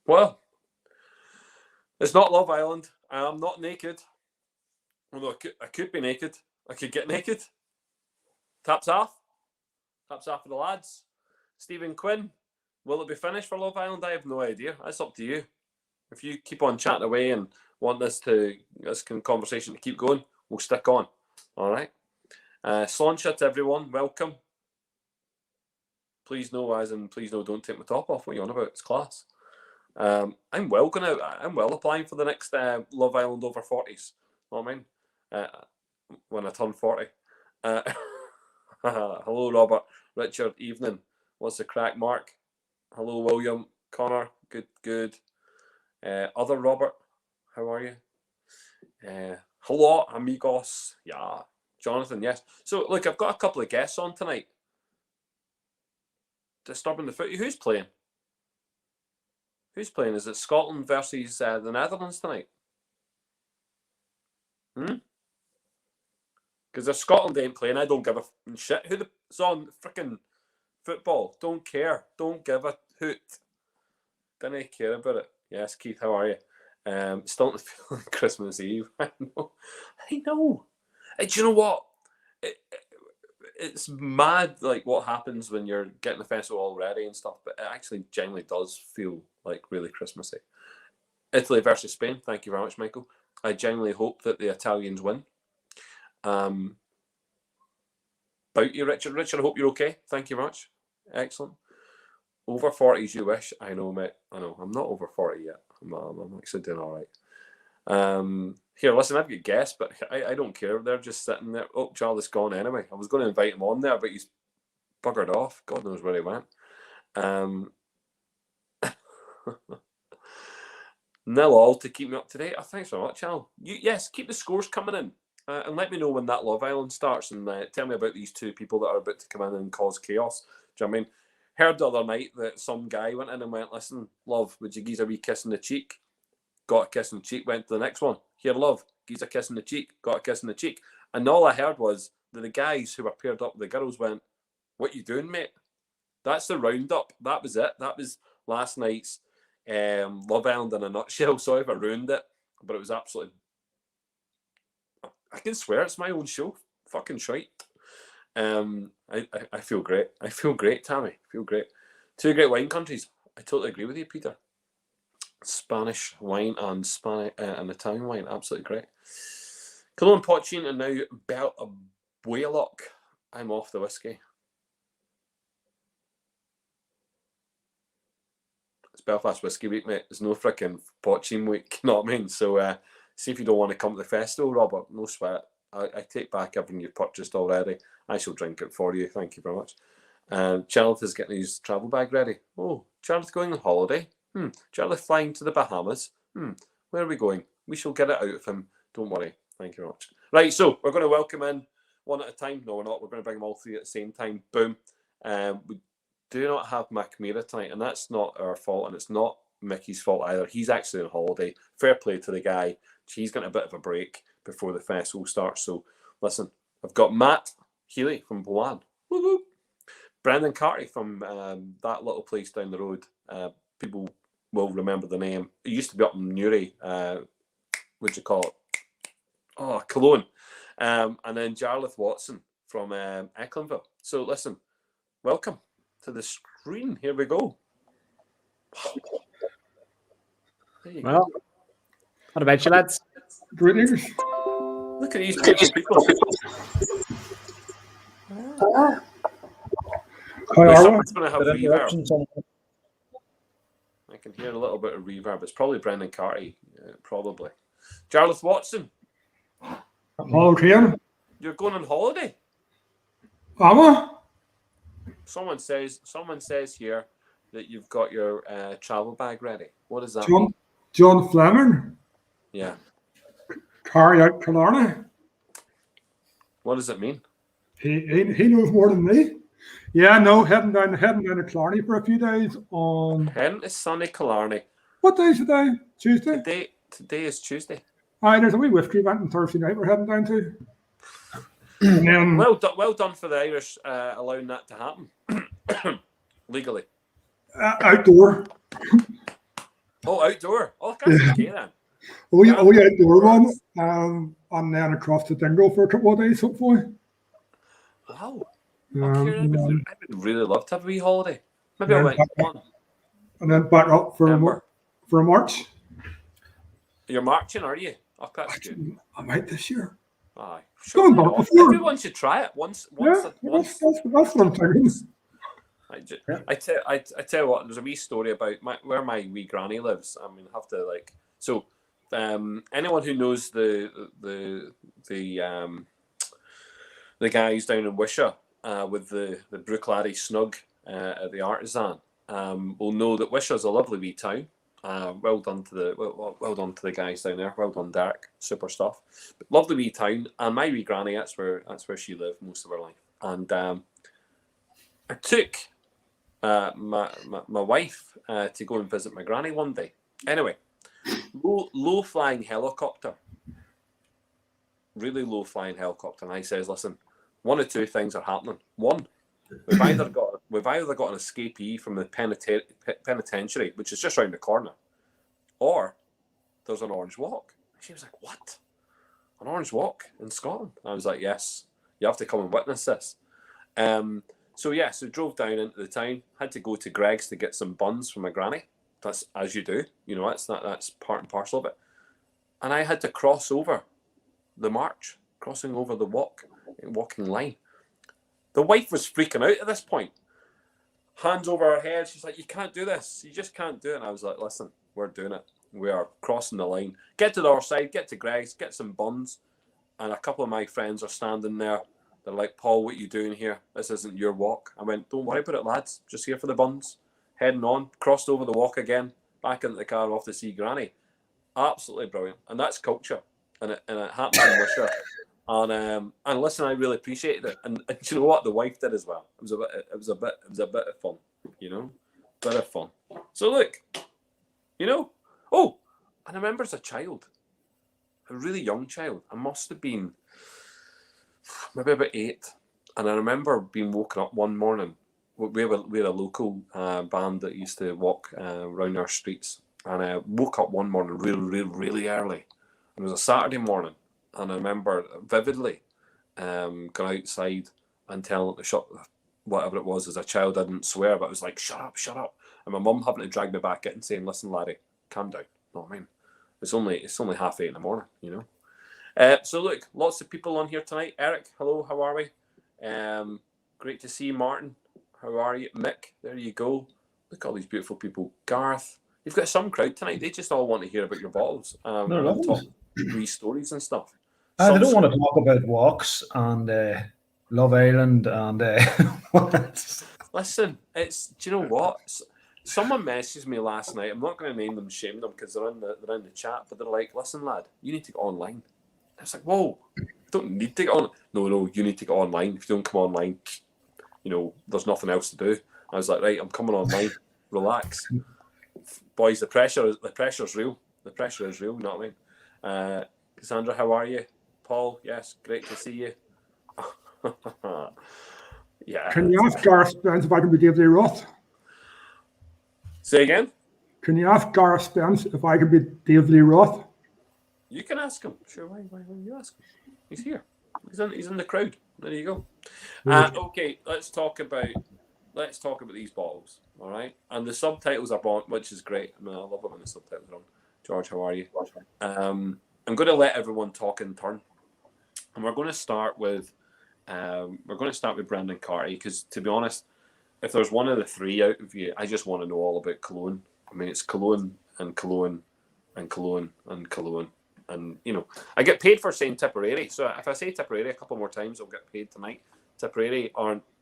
Well, it's not Love Island. I'm not naked. Although I could be naked. I could get naked. Taps off. Taps off for the lads. Stephen Quinn. Will it be finished for Love Island? I have no idea. That's up to you. If you keep on chatting away and want this conversation to keep going, we'll stick on. All right. Sláinte to everyone. Welcome. Please no, don't take my top off. What are you on about? It's class. I'm well going out. I'm well applying for the next Love Island over 40s. Know what I mean? When I turn 40. Hello, Robert. Richard, evening. What's the crack, Mark? Hello, William. Connor, good. Other Robert, how are you? Hello, amigos. Yeah. Jonathan, yes. So, look, I've got a couple of guests on tonight. Disturbing the footy. Who's playing? Who's playing? Is it Scotland versus the Netherlands tonight? Because if Scotland ain't playing, I don't give a shit who's on freaking football. Don't care. Don't give a hoot. Don't care about it. Yes, Keith, how are you? Starting to feel like Christmas Eve. I know. Do you know what? It's mad, like what happens when you're getting the festival already and stuff, but it actually genuinely does feel like really Christmassy. Italy versus Spain. Thank you very much, Michael. I genuinely hope that the Italians win. About you, Richard. Richard, I hope you're okay. Thank you very much. Excellent. Over 40s, you wish. I know, mate. I know. I'm not over 40 yet. I'm actually doing all right. Here, listen, I've got guests, but I don't care. They're just sitting there. Oh, Charlie's gone anyway. I was going to invite him on there, but he's buggered off. God knows where he went. 0-0 to keep me up to date. Oh, thanks very much, Al. Yes, keep the scores coming in. And let me know when that Love Island starts, and tell me about these two people that are about to come in and cause chaos. Do you know what I mean? Heard the other night that some guy went in and went, listen, love, would you give a wee kiss in the cheek? Got a kiss in the cheek, went to the next one. Here, love, give a kiss in the cheek, got a kiss in the cheek. And all I heard was that the guys who were paired up with the girls went, what you doing, mate? That's the roundup. That was it. That was last night's Love Island in a nutshell. Sorry if I ruined it, but it was absolutely... I can swear it's my own show. Fucking shite. I feel great. I feel great, Tammy. I feel great. Two great wine countries. I totally agree with you, Peter. Spanish wine and Italian wine. Absolutely great. Cologne Pochine and now Buelock. I'm off the whiskey. It's Belfast Whiskey Week, mate. There's no freaking Pochine week. You know what I mean? So see if you don't want to come to the festival, Robert. No sweat. I take back everything you've purchased already. I shall drink it for you. Thank you very much. Charlotte is getting his travel bag ready. Oh, Charlotte's going on holiday. Charlotte flying to the Bahamas. Where are we going? We shall get it out of him. Don't worry. Thank you very much. Right, so we're going to welcome in one at a time. No, we're not. We're going to bring them all three at the same time. Boom. We do not have Macmira tonight, and that's not our fault, and it's not Mickey's fault either. He's actually on holiday. Fair play to the guy. He's getting a bit of a break before the festival starts. So, listen, I've got Matt Healy from Bolan. Woo-hoo. Brendan Carty from that little place down the road. People will remember the name. It used to be up in Newry. What'd you call it? Oh, Cologne. And then Jarlath Watson from Ecklenville. So, listen, welcome to the screen. Here we go. Well, what about you, lads? Great news. Look at these people. Someone's going to have reverb. I can hear a little bit of reverb. It's probably Brendan Carty, probably. Jarlath Watson. Hello, Kieran. You're going on holiday? Am I? Someone says here that you've got your travel bag ready. What does that mean? John Fleming. Yeah. Carry out Killarney. What does it mean? He knows more than me. Yeah, no, heading down to Killarney for a few days on... Heading to sunny Killarney. What day is today? Tuesday? Today is Tuesday. Aye, there's a wee whiskey event on Thursday night we're heading down to. Well done for the Irish allowing that to happen. Legally. Outdoor. Oh, outdoor. Oh, that's okay then. A wee outdoor one. And then across the Dingle for a couple of days, hopefully. Wow. Um, Okay, I and, then, would really love to have a wee holiday. Maybe I then went back, one. and then back up for Remember, March. you're marching, are you? Oh, that's good. I might this year. Aye, Going sure. back before. Everyone should try it once. Yeah, that's what I'm thinking. I tell you what. There's a wee story about where my wee granny lives. I mean, I have to like so. Anyone who knows the guys down in Wishaw with the Brooklady Snug at the Artisan will know that Wishaw's a lovely wee town. Well done to the guys down there. Well done, Derek. Super stuff. But lovely wee town. And my wee granny, that's where she lived most of her life. And I took my wife to go and visit my granny one day. Anyway, low flying helicopter. Really low flying helicopter. And I says, listen, one of two things are happening. One, we've either got an escapee from the penitentiary, which is just round the corner, or there's an orange walk. She was like, what? An orange walk in Scotland? I was like, yes, you have to come and witness this. So drove down into the town, had to go to Greg's to get some buns from my granny. That's as you do, that's part and parcel of it. And I had to cross over the march, crossing over the walking line. The wife was freaking out at this point. Hands over her head. She's like, you can't do this. You just can't do it. And I was like, listen, we're doing it. We are crossing the line. Get to the other side, get to Greg's, get some buns. And a couple of my friends are standing there. They're like, Paul, what are you doing here? This isn't your walk. I went, don't worry about it, lads. Just here for the buns. Heading on. Crossed over the walk again. Back into the car off to see Granny. Absolutely brilliant. And that's culture. And it happened in Wishaw. And listen, I really appreciated it. And you know what? The wife did as well. It was a bit of fun, bit of fun. So look, oh, and I remember as a child, a really young child, I must have been maybe about 8. And I remember being woken up one morning. We had a local band that used to walk around our streets. And I woke up one morning really early. It was a Saturday morning. And I remember vividly going outside and telling the shop, whatever it was, as a child, I didn't swear, but I was like, shut up. And my mum having to drag me back in and saying, listen, laddie, calm down. You know what I mean? It's only 8:30 in the morning, So look, lots of people on here tonight. Eric, hello, how are we? Great to see you, Martin. How are you? Mick, there you go. Look at all these beautiful people. Garth, you've got some crowd tonight. They just all want to hear about your bottles. Talk wee stories and stuff. They don't want to talk about walks and Love Island and Listen, do you know what? Someone messaged me last night. I'm not going to name them, shame them, because they're in the chat. But they're like, "Listen, lad, you need to go online." I was like, "Whoa, I don't need to go on." No, you need to go online. If you don't come online, there's nothing else to do. I was like, "Right, I'm coming online. Relax, boys. The pressure's real. The pressure is real. You know what I mean?" Cassandra, how are you? Paul, yes, great to see you. Yeah. Can you ask Gareth Spence if I can be David Lee Roth? Say again? Can you ask Gareth Spence if I can be David Lee Roth? You can ask him. Sure, why don't you ask him? He's here. He's in the crowd. There you go. Okay, let's talk about these bottles, all right? And the subtitles are on, which is great. I mean, I love it when the subtitles are on. George, how are you? I'm going to let everyone talk in turn, and we're going to start with Brendan Carty, because to be honest, if there's one of the three out of you, I just want to know all about cologne. I mean, it's cologne and cologne and cologne and cologne, and I get paid for saying Tipperary. So if I say Tipperary a couple more times, I'll get paid tonight. Tipperary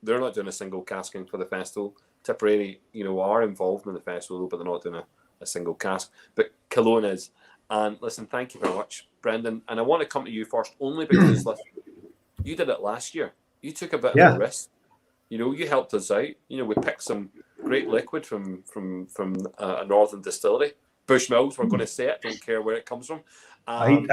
they're not doing a single casking for the festival. Tipperary, are involved in the festival, but they're not doing a single cask. But cologne is. And listen, thank you very much, Brendan. And I want to come to you first, only because you did it last year. You took a bit of a risk. You helped us out. We picked some great liquid from a northern distillery. Bushmills, we're going to say it. Don't care where it comes from. I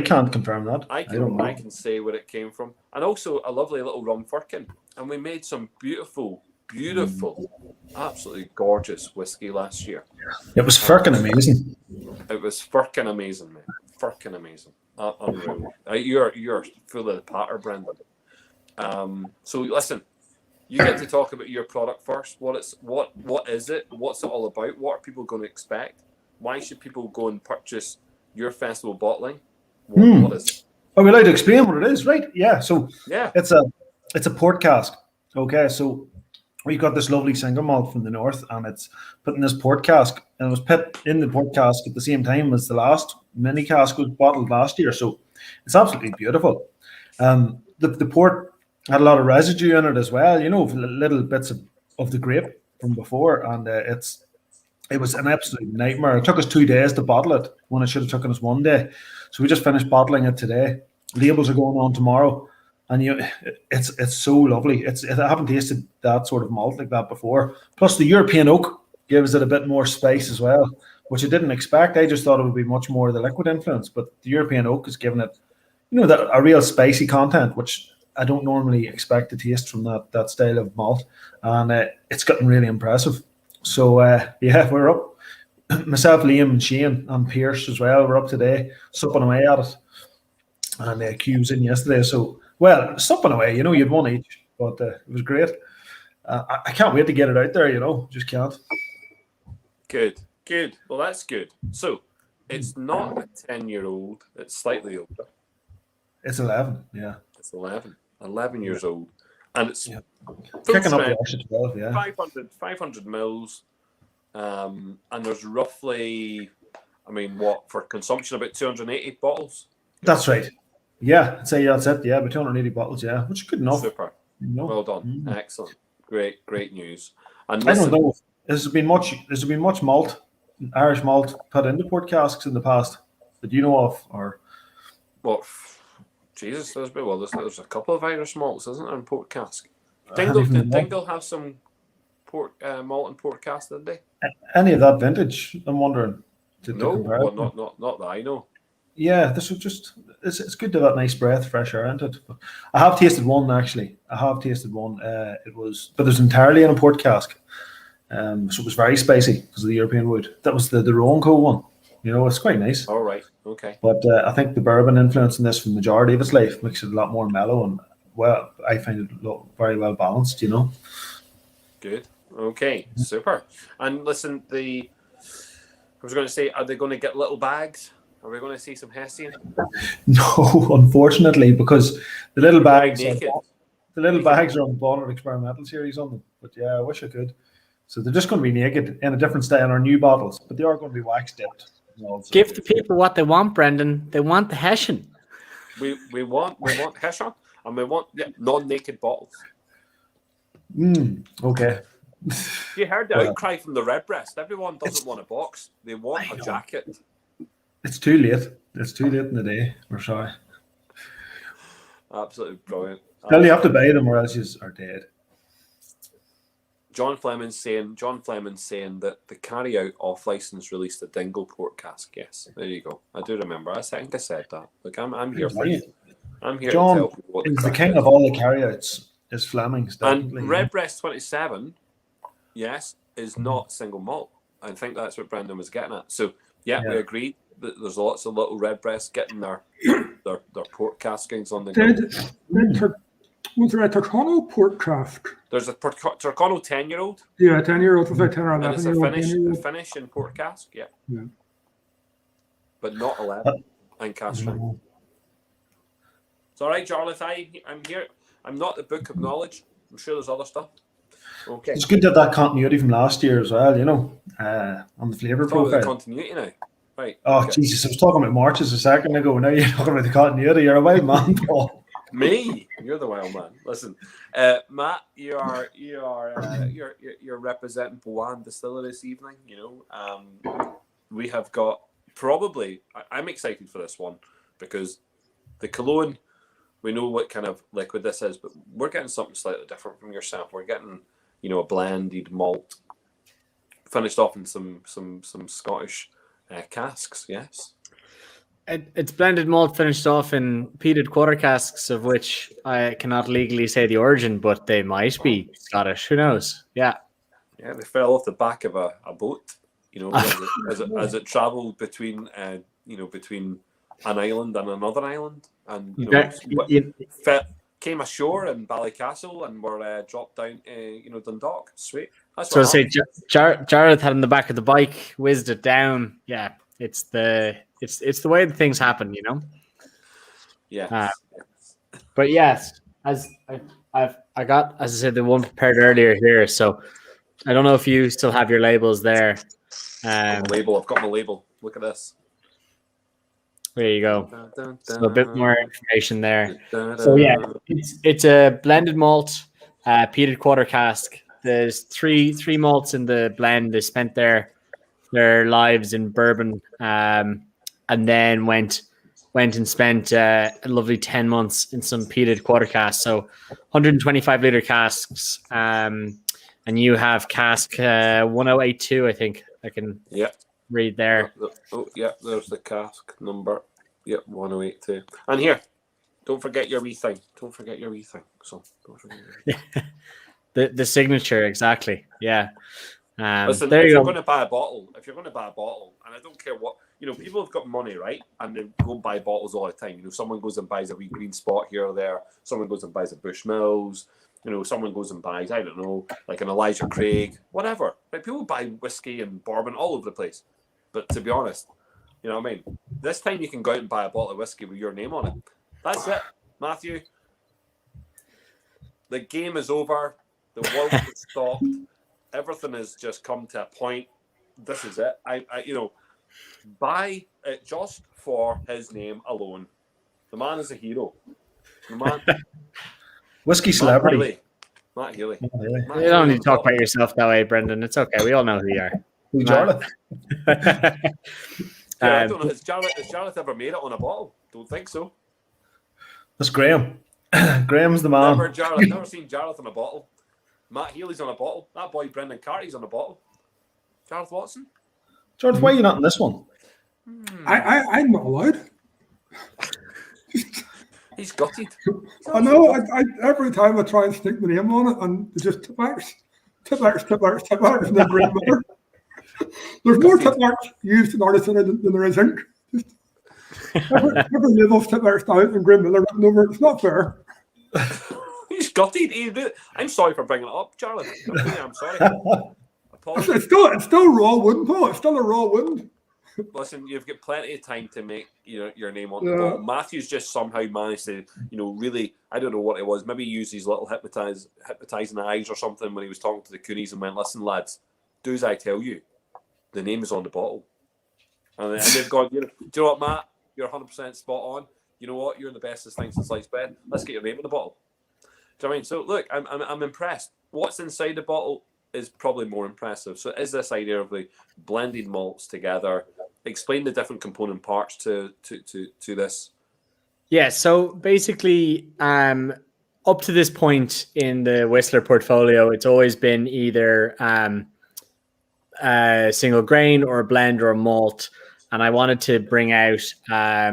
can't confirm that. I can say where it came from. And also a lovely little rum firkin. And we made some beautiful beautiful, absolutely gorgeous whiskey last year. It was freaking amazing. It was freaking amazing, mate. Freaking amazing. Unreal. You're full of the patter, Brendan. So listen, you get to talk about your product first. What is it? What's it all about? What are people going to expect? Why should people go and purchase your festival bottling? What is it? Are we allowed to explain what it is, right? Yeah. So Yeah. it's a port cask. Okay, so we got this lovely single malt from the north, and it's put in this port cask, and it was put in the port cask at the same time as the last mini cask was bottled last year. So it's absolutely beautiful. The port had a lot of residue in it as well, little bits of the grape from before, and it was an absolute nightmare. It took us 2 days to bottle it when it should have taken us 1 day. So we just finished bottling it today. Labels are going on tomorrow, and it's so lovely. I haven't tasted that sort of malt like that before. Plus, the European oak gives it a bit more spice as well, which I didn't expect. I just thought it would be much more the liquid influence, but the European oak is giving it, a real spicy content, which I don't normally expect to taste from that style of malt, and it's gotten really impressive. So we're up. Myself, Liam, and Shane, and Pierce as well. We're up today, supping away at it, and Q was in yesterday. So supping away. You'd one each, but it was great. I can't wait to get it out there. Just can't. Good. Well, that's good. So it's not a 10-year-old. It's slightly older. It's 11. Yeah. It's 11 years old, and it's kicking up the arse at 12. Yeah. 500 mils, and there's roughly, for consumption, about 280 bottles. That's right. Yeah, I'd say that's it. Yeah, about 280 bottles. Yeah, which is good enough. Super. Well done. Excellent. Great news. And listen, I don't know. Has there been much malt, Irish malt, put into port casks in the past that you know of, or? Well, Jesus, there's a couple of Irish malts, isn't there, in port cask? Did Dingle have some port malt and port cask, did they? Any of that vintage? I'm wondering. No, not that I know. Yeah, this was just it's good to have that nice breath, fresh air into it. But I have tasted one actually. It was entirely in a port cask, so it was very spicy because of the European wood. That was the Ronco one. It's quite nice. All right, okay. But I think the bourbon influence in this for the majority of its life makes it a lot more mellow, and I find it very well balanced. Good. Okay. Super. And listen, I was going to say, are they going to get little bags? Are we going to see some Hessian? No, unfortunately, because the little bags are on the Bonnet Experimental series on them. But yeah, I wish I could. So they're just going to be naked in a different style in our new bottles, but they are going to be wax dipped. Give the people what they want, Brendan. They want the Hessian. We want Hessian, and we want non-naked bottles. Okay. You heard the outcry from the Redbreast. Everyone doesn't want a box. They want a jacket. It's too late. It's too late in the day. We're sorry. Absolutely brilliant. Well, you have to buy them or else you are dead. John Fleming's saying that the carry out off license released the Dingle port cask. Yes, there you go. I do remember. I think I said that. Look, I'm here for you. I'm here John to tell people what is the king of all the carryouts. Is Fleming's definitely. And Redbreast 27, yes, is not single malt. I think that's what Brendan was getting at. So yeah. We agree that there's lots of little Redbreasts getting their port caskings on the go. Was there a Turcano port cask? There's a Turcano 10-year-old. Yeah, 10-year-old. Was like 10 or 11. And it's a finish in port cask, yeah. But not 11 and cask strength. It's all right, Jarlath. I'm here. I'm not the book of knowledge. I'm sure there's other stuff. Okay. It's good to have that continuity from last year as well, on the flavour profile. The continuity now. Right. Oh, okay. Jesus. I was talking about Marches a second ago. Now you're talking about the continuity. You're a wild man, Paul. Me? You're the wild man. Listen, Matt, you're representing Boan Distillery this evening. We have got I'm excited for this one because the Cologne, we know what kind of liquid this is, but we're getting something slightly different from yourself. We're getting, a blended malt finished off in some Scottish casks. Yes. It's blended malt finished off in peated quarter casks, of which I cannot legally say the origin, but they might be Scottish. Who knows? Yeah. Yeah, they fell off the back of a boat, as it travelled between, between an island and another island, and came ashore in Ballycastle and were dropped down, Dundalk. Sweet. That's So what say Jareth had on the back of the bike, whizzed it down. Yeah, it's the way that things happen, Yeah. But yes, as I got, as I said, the one prepared earlier here. So I don't know if you still have your labels there. Label. I've got my label. Look at this. There you go. So a bit more information there. So yeah, it's a blended malt, peated quarter cask. There's three malts in the blend. They spent their lives in bourbon, and then went and spent a lovely 10 months in some peated quarter casks. So 125 liter casks. And you have cask 1082, I think. I can read there. Oh, yeah, there's the cask number. Yep, 1082. And here, don't forget your wee thing. So don't forget the signature, exactly. Yeah. Listen, there if you you're go. going to buy a bottle, and I don't care what, people have got money, right? And they go and buy bottles all the time. Someone goes and buys a wee green spot here or there. Someone goes and buys a Bushmills. Someone goes and buys, I don't know, like an Elijah Craig, whatever. Like, people buy whiskey and bourbon all over the place. But to be honest, you know what I mean? This time you can go out and buy a bottle of whiskey with your name on it. That's it, Matthew. The game is over. The world has stopped. Everything has just come to a point. This is it. Buy it just for his name alone. The man is a hero. The man. Whiskey celebrity. Matt Healy. You don't need to talk about yourself that way, Brendan. It's okay. We all know who you are. Who, Jarlath? I don't know. Has Jarlath ever made it on a bottle? Don't think so. That's Graham. Graham's the man. Never seen Jarlath on a bottle. Matt Healy's on a bottle. That boy Brendan Carty's on a bottle. Jarlath Watson. George, why are you not in this one? I'm not allowed. He's gutted. I know. I every time I try and stick my name on it, and it's just tip marks, and then green miller. There's more tip marks used in artisan than there is ink. Every label's tip marks now and green miller written over it. It's not fair. He's gutted. I'm sorry for bringing it up, Charlie. I'm sorry. It's still raw wood, Paul. It's still a raw wood. Listen, you've got plenty of time to make your name on the bottle. Matthew's just somehow managed to, really, I don't know what it was. Maybe use his little hypnotizing eyes or something when he was talking to the Coonies and went, "Listen, lads, do as I tell you. The name is on the bottle." And they've gone, do you know what, Matt? You're 100% spot on. You know what? You're the bestest thing since sliced bread. Let's get your name on the bottle. Do you know what I mean? So look, I'm impressed. What's inside the bottle is probably more impressive. So is this idea of the blended malts together? Explain the different component parts to this. Yeah, so basically, up to this point in the Whistler portfolio, it's always been either a single grain or a blend or a malt. And I wanted to bring out a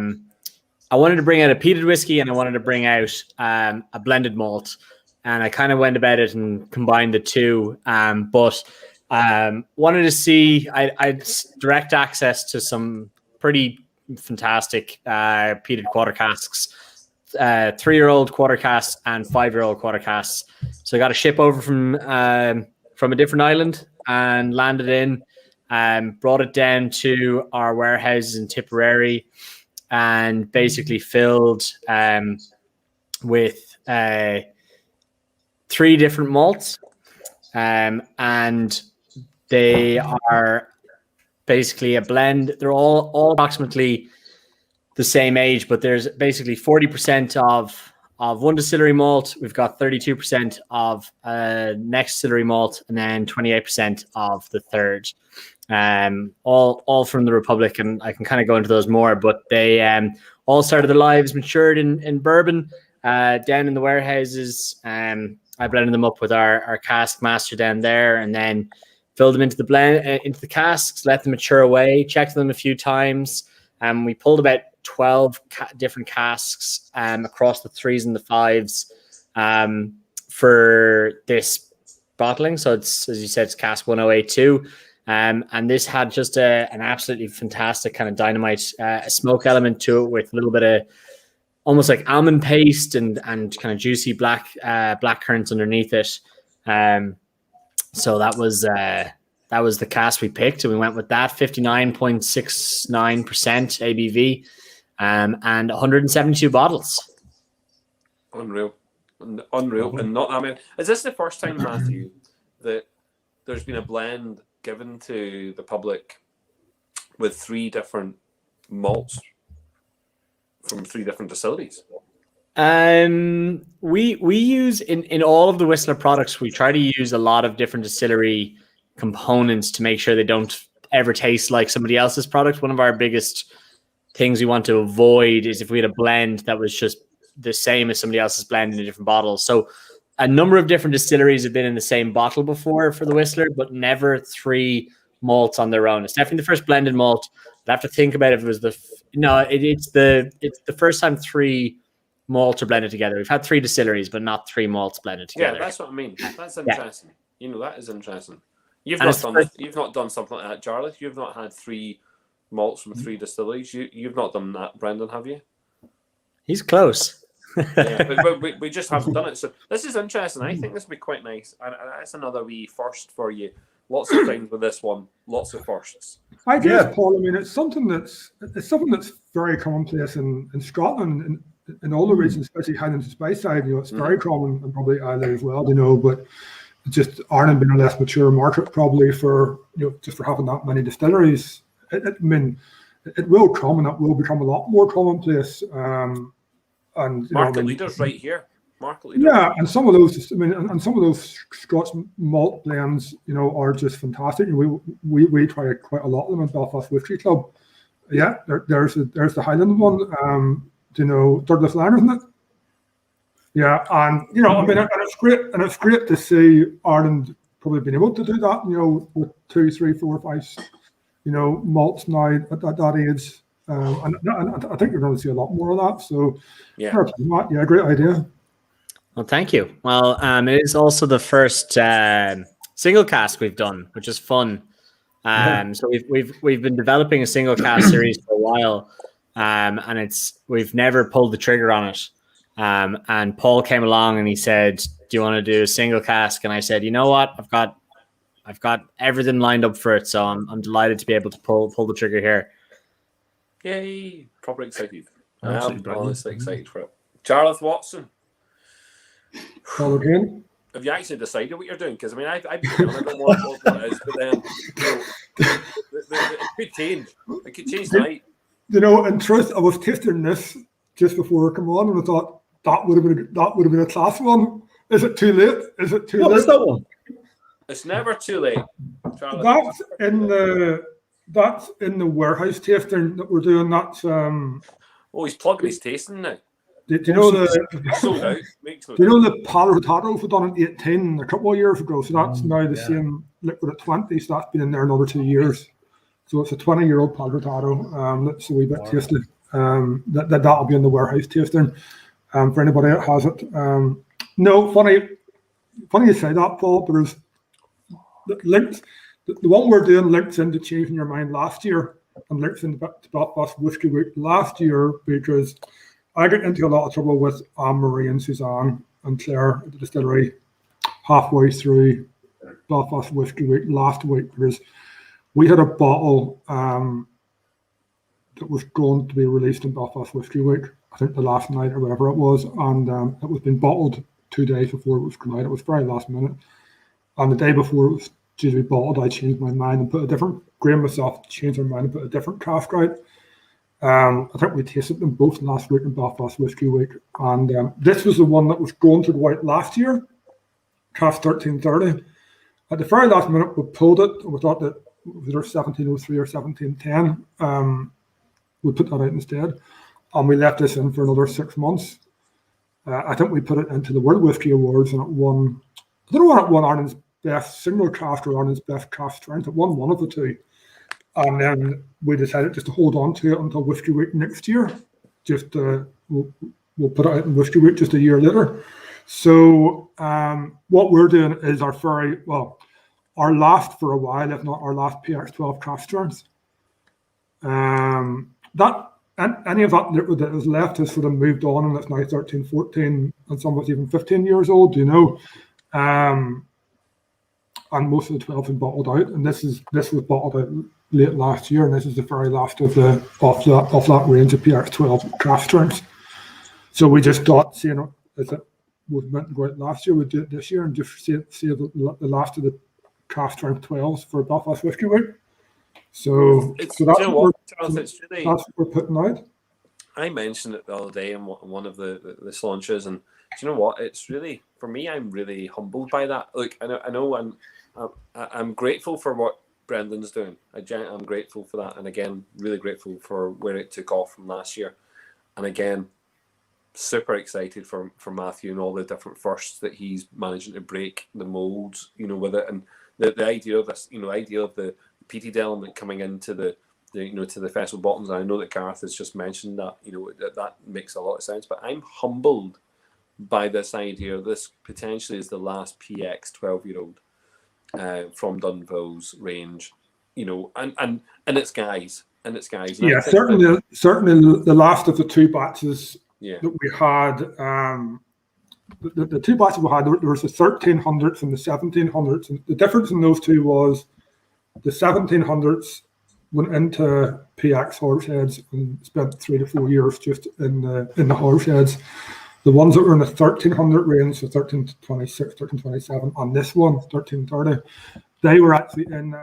peated whiskey, and I wanted to bring out a blended malt. And I kind of went about it and combined the two. But wanted to see, I direct access to some pretty fantastic peated quarter casks, 3-year-old quarter casks and 5-year-old quarter casks. So I got a ship over from a different island and landed in, brought it down to our warehouses in Tipperary, and basically filled with 3 different malts, and they are basically a blend. They're all approximately the same age, but there's basically 40% of one distillery malt. We've got 32% of next distillery malt, and then 28% of the third. All from the Republic, and I can kind of go into those more. But they all started their lives matured in bourbon down in the warehouses. I blended them up with our cask master down there, and then filled them into the casks, let them mature away, checked them a few times. We pulled about 12 different casks across the 3s and the 5s for this bottling. So it's, as you said, it's cask 1082. And this had just an absolutely fantastic kind of dynamite smoke element to it, with a little bit of almost like almond paste and kind of juicy black currants underneath it. So that was the cask we picked, and we went with that 59.69% ABV, and 172 bottles. Unreal. And not, I mean, is this the first time, Matthew, that there's been a blend given to the public with 3 different malts from 3 different distilleries? We use in all of the Whistler products, we try to use a lot of different distillery components to make sure they don't ever taste like somebody else's product. One of our biggest things we want to avoid is if we had a blend that was just the same as somebody else's blend in a different bottle. So a number of different distilleries have been in the same bottle before for the Whistler, but never 3 malts on their own. It's definitely the first blended malt. I'd have to think about if it was it's the first time 3 malts are blended together. We've had 3 distilleries, but not 3 malts blended together. Yeah, that's what I mean. That's interesting. Yeah. That is interesting. You've not done something like that, Charlotte. You've not had 3 malts from 3 distilleries. You've not done that, Brendan, have you? He's close. Yeah, but we just haven't done it. So this is interesting. I think this would be quite nice. And that's another wee first for you. Lots of things with this one. Lots of firsts. I guess, Paul. I mean, it's something that's very commonplace in Scotland, in all the regions, especially Highlands and Speyside. It's very common, and probably Ireland as well. But just Ireland being a less mature market, probably for just for having that many distilleries. I mean, it will come, and it will become a lot more commonplace. And market leaders right here. Market leaders. Yeah, and some of those, some of those Scotch malt blends, are just fantastic. We try quite a lot of them in Belfast Whisky Club. Yeah, there's the Highland one. Douglas Liner, isn't it? Yeah, and and it's great to see Ireland probably being able to do that. With 2, 3, 4, 5, malts now at that age. And I think you're going to see a lot more of that. So, yeah, great idea. Well, thank you. Well, it is also the first single cask we've done, which is fun. So we've been developing a single cask series for a while, and we've never pulled the trigger on it. And Paul came along and he said, "Do you want to do a single cask?" And I said, "You know what? I've got everything lined up for it, so I'm delighted to be able to pull the trigger here." Yay! Proper excited. I'm honestly excited for it. Charlotte Watson. Call again. Have you actually decided what you're doing? Because I don't know what it is, but then it could change. It could change tonight. In truth, I was tasting this just before I come on, and I thought that would have been a class one. Is it too late? What is that one? It's never too late. Charlotte. That's in the warehouse tasting that we're doing. That's he's plugging his tasting now. Do you know the Palrotato we done at 18 a couple of years ago? So that's now the same liquid at 20. So that's been in there another 2 years. So it's a 20-year-old Palrotato. That's a wee bit tasty. That'll be in the warehouse tasting. For anybody that has it. No, funny you say that, Paul, because the one we're doing links into changing your mind last year, and links into Belfast Whisky Week last year, because I got into a lot of trouble with Anne-Marie and Suzanne and Claire at the distillery halfway through Belfast Whisky Week last week, because we had a bottle that was going to be released in Belfast Whisky Week, I think the last night or whatever it was, and it was being bottled 2 days before it was going out. It was very last minute. And the day before it was due to be bottled, I changed my mind and put a different, Graham myself changed my mind and put a different cask out. I think we tasted them both last week in Belfast Whisky Week. And this was the one that was going to go out last year, cask 1330. At the very last minute, we pulled it, and we thought that it was either 1703 or 1710. We put that out instead. And we left this in for another 6 months. I think we put it into the World Whisky Awards, and it won, I don't know what it won, Ireland's best single cask or Ireland's best cask strength. It won one of the two. And then we decided just to hold on to it until Whiskey Week next year. Just we'll put it out in Whiskey Week just a year later. So what we're doing is our last for a while, if not our last PX12 craft strength. That and any of that is left has sort of moved on, and it's now 13, 14, and some of it's even 15 years old, you know. And most of the 12 have bottled out, and this was bottled out late last year, and this is the very last of that range of PX12 craft strengths. So we just thought, as it was meant to go out last year, we'd do it this year and just save the last of the craft strength 12s for Belfast Whiskey Week. So that's what we're putting out. I mentioned it the other day in one of the launches, and do you know what? It's really, for me, I'm really humbled by that. Look, I know I'm grateful for what Brendan's doing. I'm grateful for that, and again, really grateful for where it took off from last year. And again, super excited for Matthew and all the different firsts that he's managing to break the molds, you know, with it, and the idea of this, you know, idea of the peated element coming into the you know, to the festival bottoms. And I know that Gareth has just mentioned that, you know, that makes a lot of sense. But I'm humbled by this idea. This potentially is the last PX 12-year-old from Dunville's range, you know, and it's guys. And yeah, certainly the last of the two batches that we had. The two batches we had, there was the 1300s and the 1700s, and the difference in those two was the 1700s went into PX horseheads and spent 3 to 4 years just in the horseheads. The ones that were in the 1300 range, so 1326, 1327, and this one, 1330, they were actually in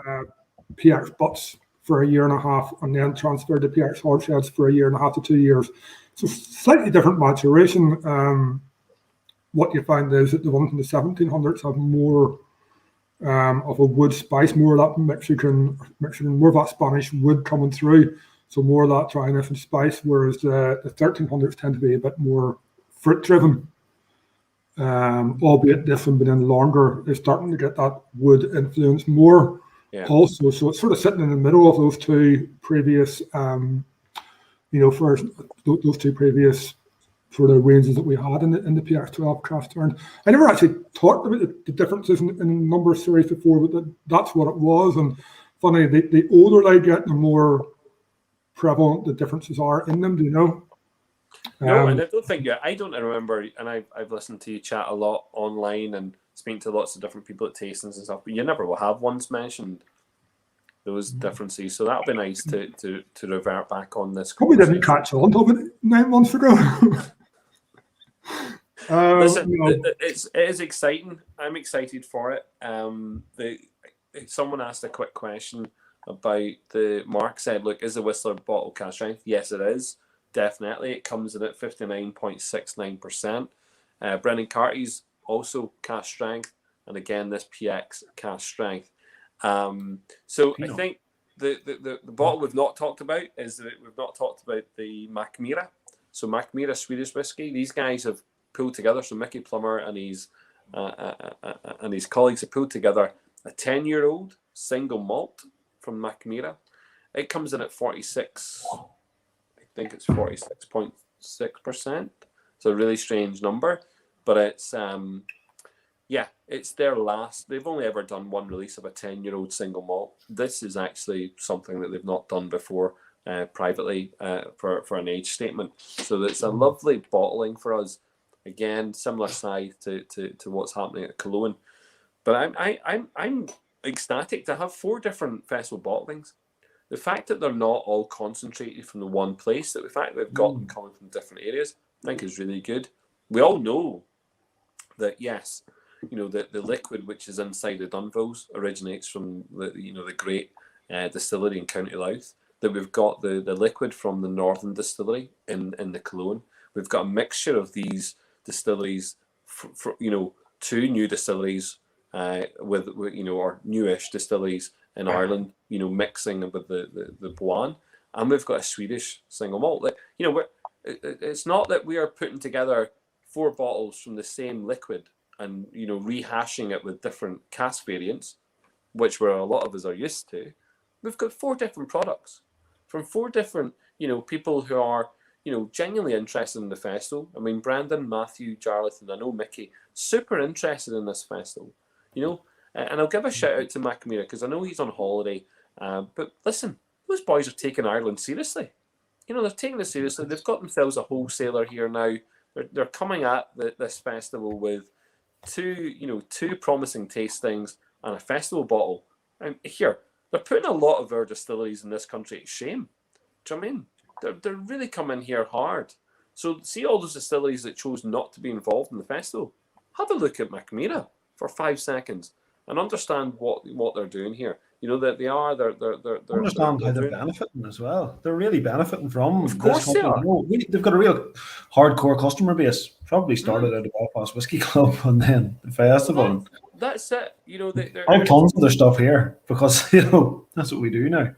PX butts for a year and a half, and then transferred to PX horseheads for a year and a half to 2 years. So slightly different maturation. What you find is that the ones in the 1700s have more of a wood spice, more of that Mexican, more of that Spanish wood coming through. So more of that dryness and spice, whereas the 1300s tend to be a bit more fruit driven. Albeit this one being longer is starting to get that wood influence more. Yeah. Also, so it's sort of sitting in the middle of those two previous, those two previous sort of ranges that we had in the PX12 craft turn. I never actually talked about the differences in number of series before, but that's what it was. And funny, the older they get, the more prevalent the differences are in them. Do you know? No, and I don't think I don't remember, and I've listened to you chat a lot online and speaking to lots of different people at tastings and stuff, but you never will have once mentioned those differences. So that'll be nice to revert back on this. Probably didn't catch on until about 9 months ago. Listen, it is exciting. I'm excited for it. Someone asked a quick question about Mark said, look, is the Whistler bottle cask strength? Yes, it is. Definitely. It comes in at 59.69%. Brendan Carty's also cask strength, and again, this PX cask strength. So I think the bottle we've not talked about is that we've not talked about the Mackmyra. So Mackmyra Swedish whiskey. These guys have pulled together. So Mickey Plummer and his colleagues have pulled together a 10-year-old single malt from Mackmyra. It comes in at 46. I think it's 46.6%. It's a really strange number, but it's it's their last. They've only ever done one release of a 10-year-old single malt. This is actually something that they've not done before privately for an age statement. So it's a lovely bottling for us. Again, similar size to what's happening at Cologne. But I'm ecstatic to have 4 different festival bottlings. The fact that they're not all concentrated from the one place, that the fact that they've got them coming from different areas, I think is really good. We all know that, yes, the liquid which is inside the Dunvilles originates from the great distillery in County Louth. That we've got the liquid from the Northern Distillery in the Cologne. We've got a mixture of these distilleries, for 2 new distilleries with or newish distilleries in Ireland, mixing with the Boan, and we've got a Swedish single malt. It's not that we are putting together 4 bottles from the same liquid and rehashing it with different cask variants, which a lot of us are used to. We've got 4 different products from 4 different, people who are, genuinely interested in the festival. I mean, Brandon, Matthew, Jarlath, and I know Mickey, super interested in this festival, and I'll give a shout out to Macamira because I know he's on holiday. But listen, those boys are taking Ireland seriously. They're taking it seriously. They've got themselves a wholesaler here now. They're coming at this festival with two promising tastings and a festival bottle. And here, they're putting a lot of our distilleries in this country to shame. Do you know what I mean? They're really coming here hard. So see all those distilleries that chose not to be involved in the festival. Have a look at Macamira for 5 seconds and understand what they're doing here. That they are. They're understand how they're benefiting as well. They're really benefiting from. Of course this they are. They've got a real hardcore customer base. Probably started out of Belfast Whiskey Club and then the festival. That's it. I have tons of their stuff here because that's what we do now.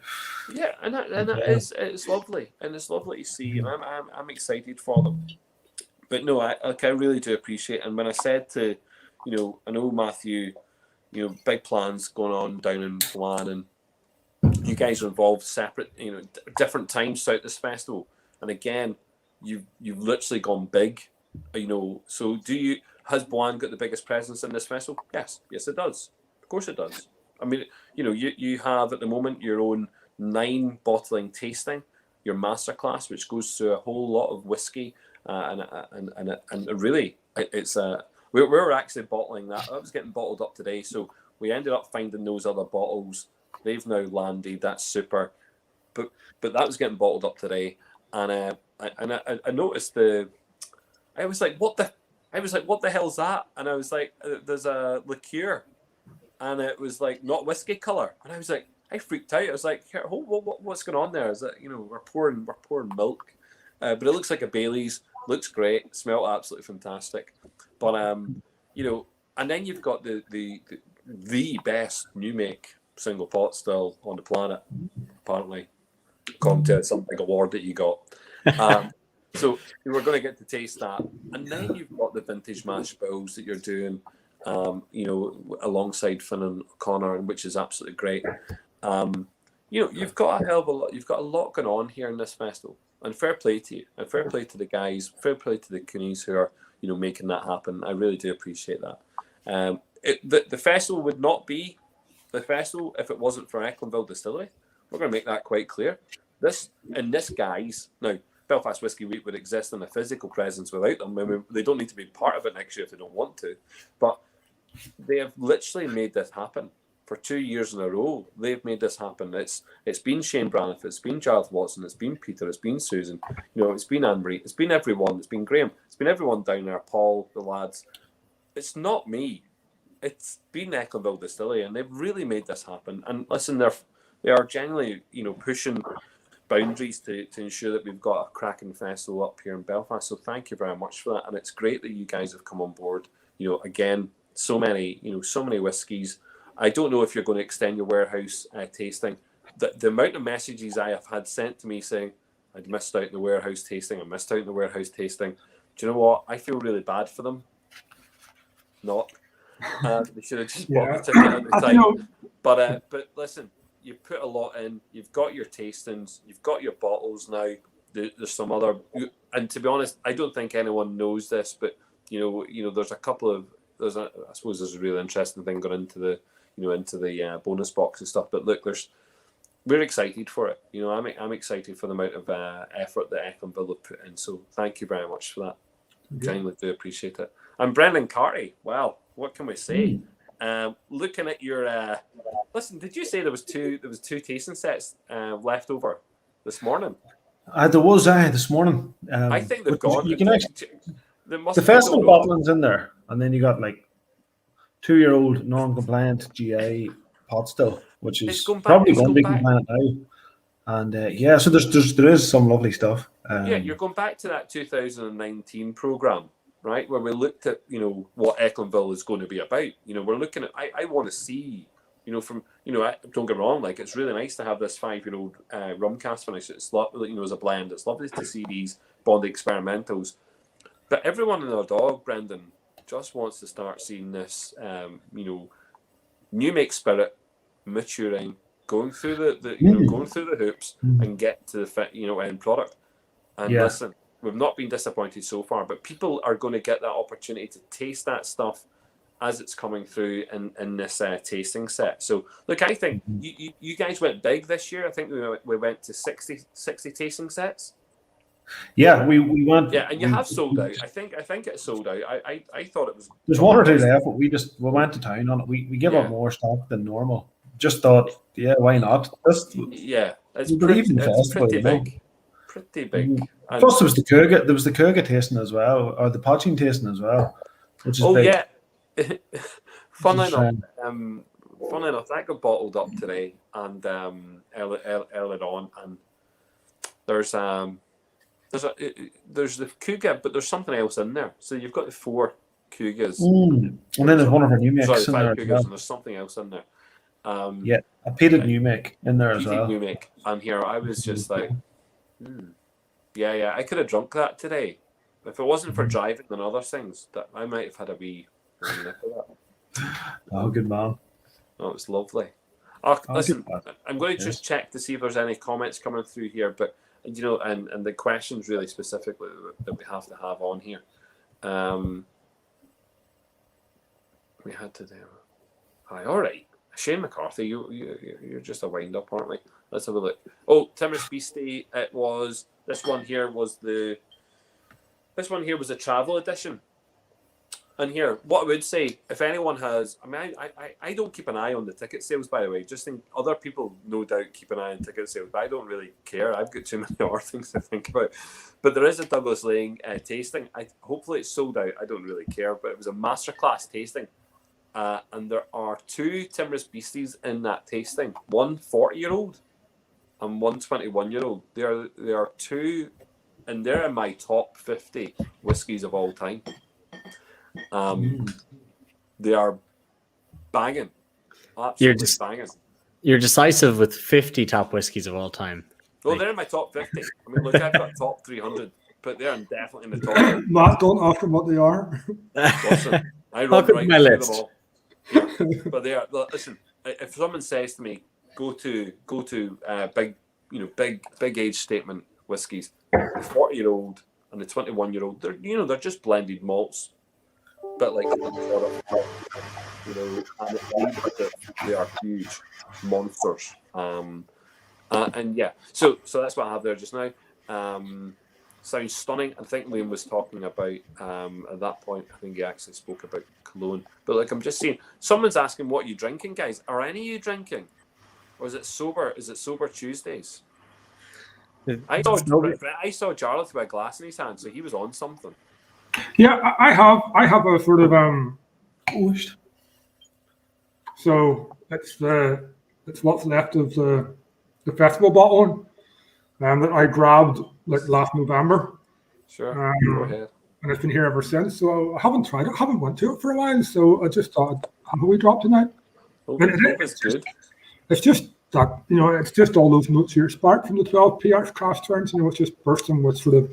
Yeah, and it's lovely, and it's lovely to see, and I'm excited for them. But no, I really do appreciate it. And when I said to, I know Matthew, big plans going on down in Milan, and you guys are involved separate, different times throughout this festival. And again, you've literally gone big, So has Boan got the biggest presence in this festival? Yes, it does. Of course it does. I mean, you have at the moment your own 9 bottling tasting, your masterclass, which goes through a whole lot of whiskey, and really, it's we're actually bottling that. That was getting bottled up today, so we ended up finding those other bottles. They've now landed. That's super, but that was getting bottled up today, and I noticed I was like, what the hell's that? And I was like, there's a liqueur, and it was like not whiskey color, and I was like, I freaked out. I was like, what's going on there? Is that we're pouring milk, but it looks like a Bailey's. Looks great. Smelled absolutely fantastic. But and then you've got the best new make single pot still on the planet, apparently, according to some big award that you got. So we're going to get to taste that, and then you've got the vintage mash bills that you're doing, alongside Finn and Connor, which is absolutely great. You've got a hell of a lot. You've got a lot going on here in this festival, and fair play to you, and fair play to the guys, fair play to the Coonies who are making that happen. I really do appreciate that. The festival would not be the festival if it wasn't for Ecklandville Distillery. We're going to make that quite clear. This guys now. Belfast Whiskey Week would exist in a physical presence without them. I mean, they don't need to be part of it next year if they don't want to, but they have literally made this happen for 2 years in a row. They've made this happen. It's been Shane Braniff, it's been Giles Watson, it's been Peter, it's been Susan, it's been Anne-Marie, it's been everyone, it's been Graham, it's been everyone down there, Paul, the lads. It's not me. It's been Ecklandville Distillery, and they've really made this happen. And listen, they are genuinely, pushing boundaries to ensure that we've got a cracking festival up here in Belfast. So thank you very much for that. And it's great that you guys have come on board. Again, so many whiskies. I don't know if you're going to extend your warehouse tasting. The amount of messages I have had sent to me saying, I'd missed out in the warehouse tasting. I missed out in the warehouse tasting. Do you know what? I feel really bad for them. Not. They should have just bought the ticket at the time. But listen, you put a lot in. You've got your tastings. You've got your bottles now. There's some other, and to be honest, I don't think anyone knows this, but there's a couple of I suppose there's a really interesting thing going into the into the bonus box and stuff. But look, we're excited for it. I'm excited for the amount of effort that Ecklandville have put in. So thank you very much for that. Genuinely do appreciate it. And Brendan Carty, wow, what can we say? Looking at your listen, did you say there was two tasting sets left over this morning? There was this morning. I think they've gone. You can actually, the festival bottling's in there, and then you got like 2-year-old non-compliant GA pot still, which is probably going to be compliant now. And so there is some lovely stuff. You're going back to that 2019 program, right, where we looked at what Ecklandville is going to be about. We're looking at. I want to see. From don't get me wrong, like it's really nice to have this 5-year-old rum cask finish. It's lovely, as a blend. It's lovely to see these Bondi experimentals. But everyone and their dog, Brendan, just wants to start seeing this, new make spirit maturing going through going through the hoops and get to the end product. And listen, we've not been disappointed so far, but people are going to get that opportunity to taste that stuff as it's coming through in this tasting set. So look, I think you guys went big this year. I think we went to 60 tasting sets. Yeah, we went. Yeah, and you have sold out. I think it sold out. I thought it was. There's one or two left, but we went to town on it. We give up more stock than normal. Just thought, why not? It's pretty big. Pretty big. Plus, there was the Cougar tasting as well, or the Poaching tasting as well, which is big. Yeah. Funny enough, that got bottled up today and earlier on, and there's the Cougar, but there's something else in there. So you've got the 4 Cougars, and then there's one of our new makes in there. Cougars, and there's something else in there. A peated new make in there as well. New make, and here I was just like, I could have drunk that today. If it wasn't for driving and other things, that I might have had a wee nip of that. Oh, good man. Oh, it's lovely. Listen, I'm going to just check to see if there's any comments coming through here, but and the questions really specifically that we have to have on here. We had to do. All right, Shane McCarthy, you're just a wind up, aren't we? Let's have a look. Oh, Timorous Beastie. It was this one here was a travel edition. And here, what I would say, if anyone has, I don't keep an eye on the ticket sales, by the way. Just think other people, no doubt, keep an eye on ticket sales, but I don't really care. I've got too many other things to think about. But there is a Douglas Lang tasting. Hopefully it's sold out. I don't really care, but it was a masterclass tasting. And there are 2 Timorous Beasties in that tasting. One 40-year-old and one 21-year-old. There are 2, and they're in my top 50 whiskies of all time. They are banging. Absolutely banging. You're decisive with 50 top whiskies of all time. Well, they're in my top 50. I mean, look, I've got top 300, but they're definitely in the top. Matt, don't ask them what they are. Listen, I run right my through list. them all. Yeah. But they are. Listen, if someone says to me, go to big age statement whiskies, the 40-year-old and the 21-year-old, they're just blended malts. But like, and they are huge monsters. And so that's what I have there just now. Sounds stunning. I think Liam was talking about at that point. I think he actually spoke about cologne. But like, I'm just saying, someone's asking, "What are you drinking, guys? Are any of you drinking, or is it sober? Is it sober Tuesdays?" I saw Jarlath with a glass in his hand, so he was on something. Yeah, I have a sort of so it's what's left of the festival bottle that I grabbed like last November. Sure, go ahead. And it's been here ever since. So I haven't tried it, haven't went to it for a while. So I just thought, have we dropped tonight? It's good. It's just that it's just all those notes here sparked from the 12 PX cast turns. It's just bursting with sort of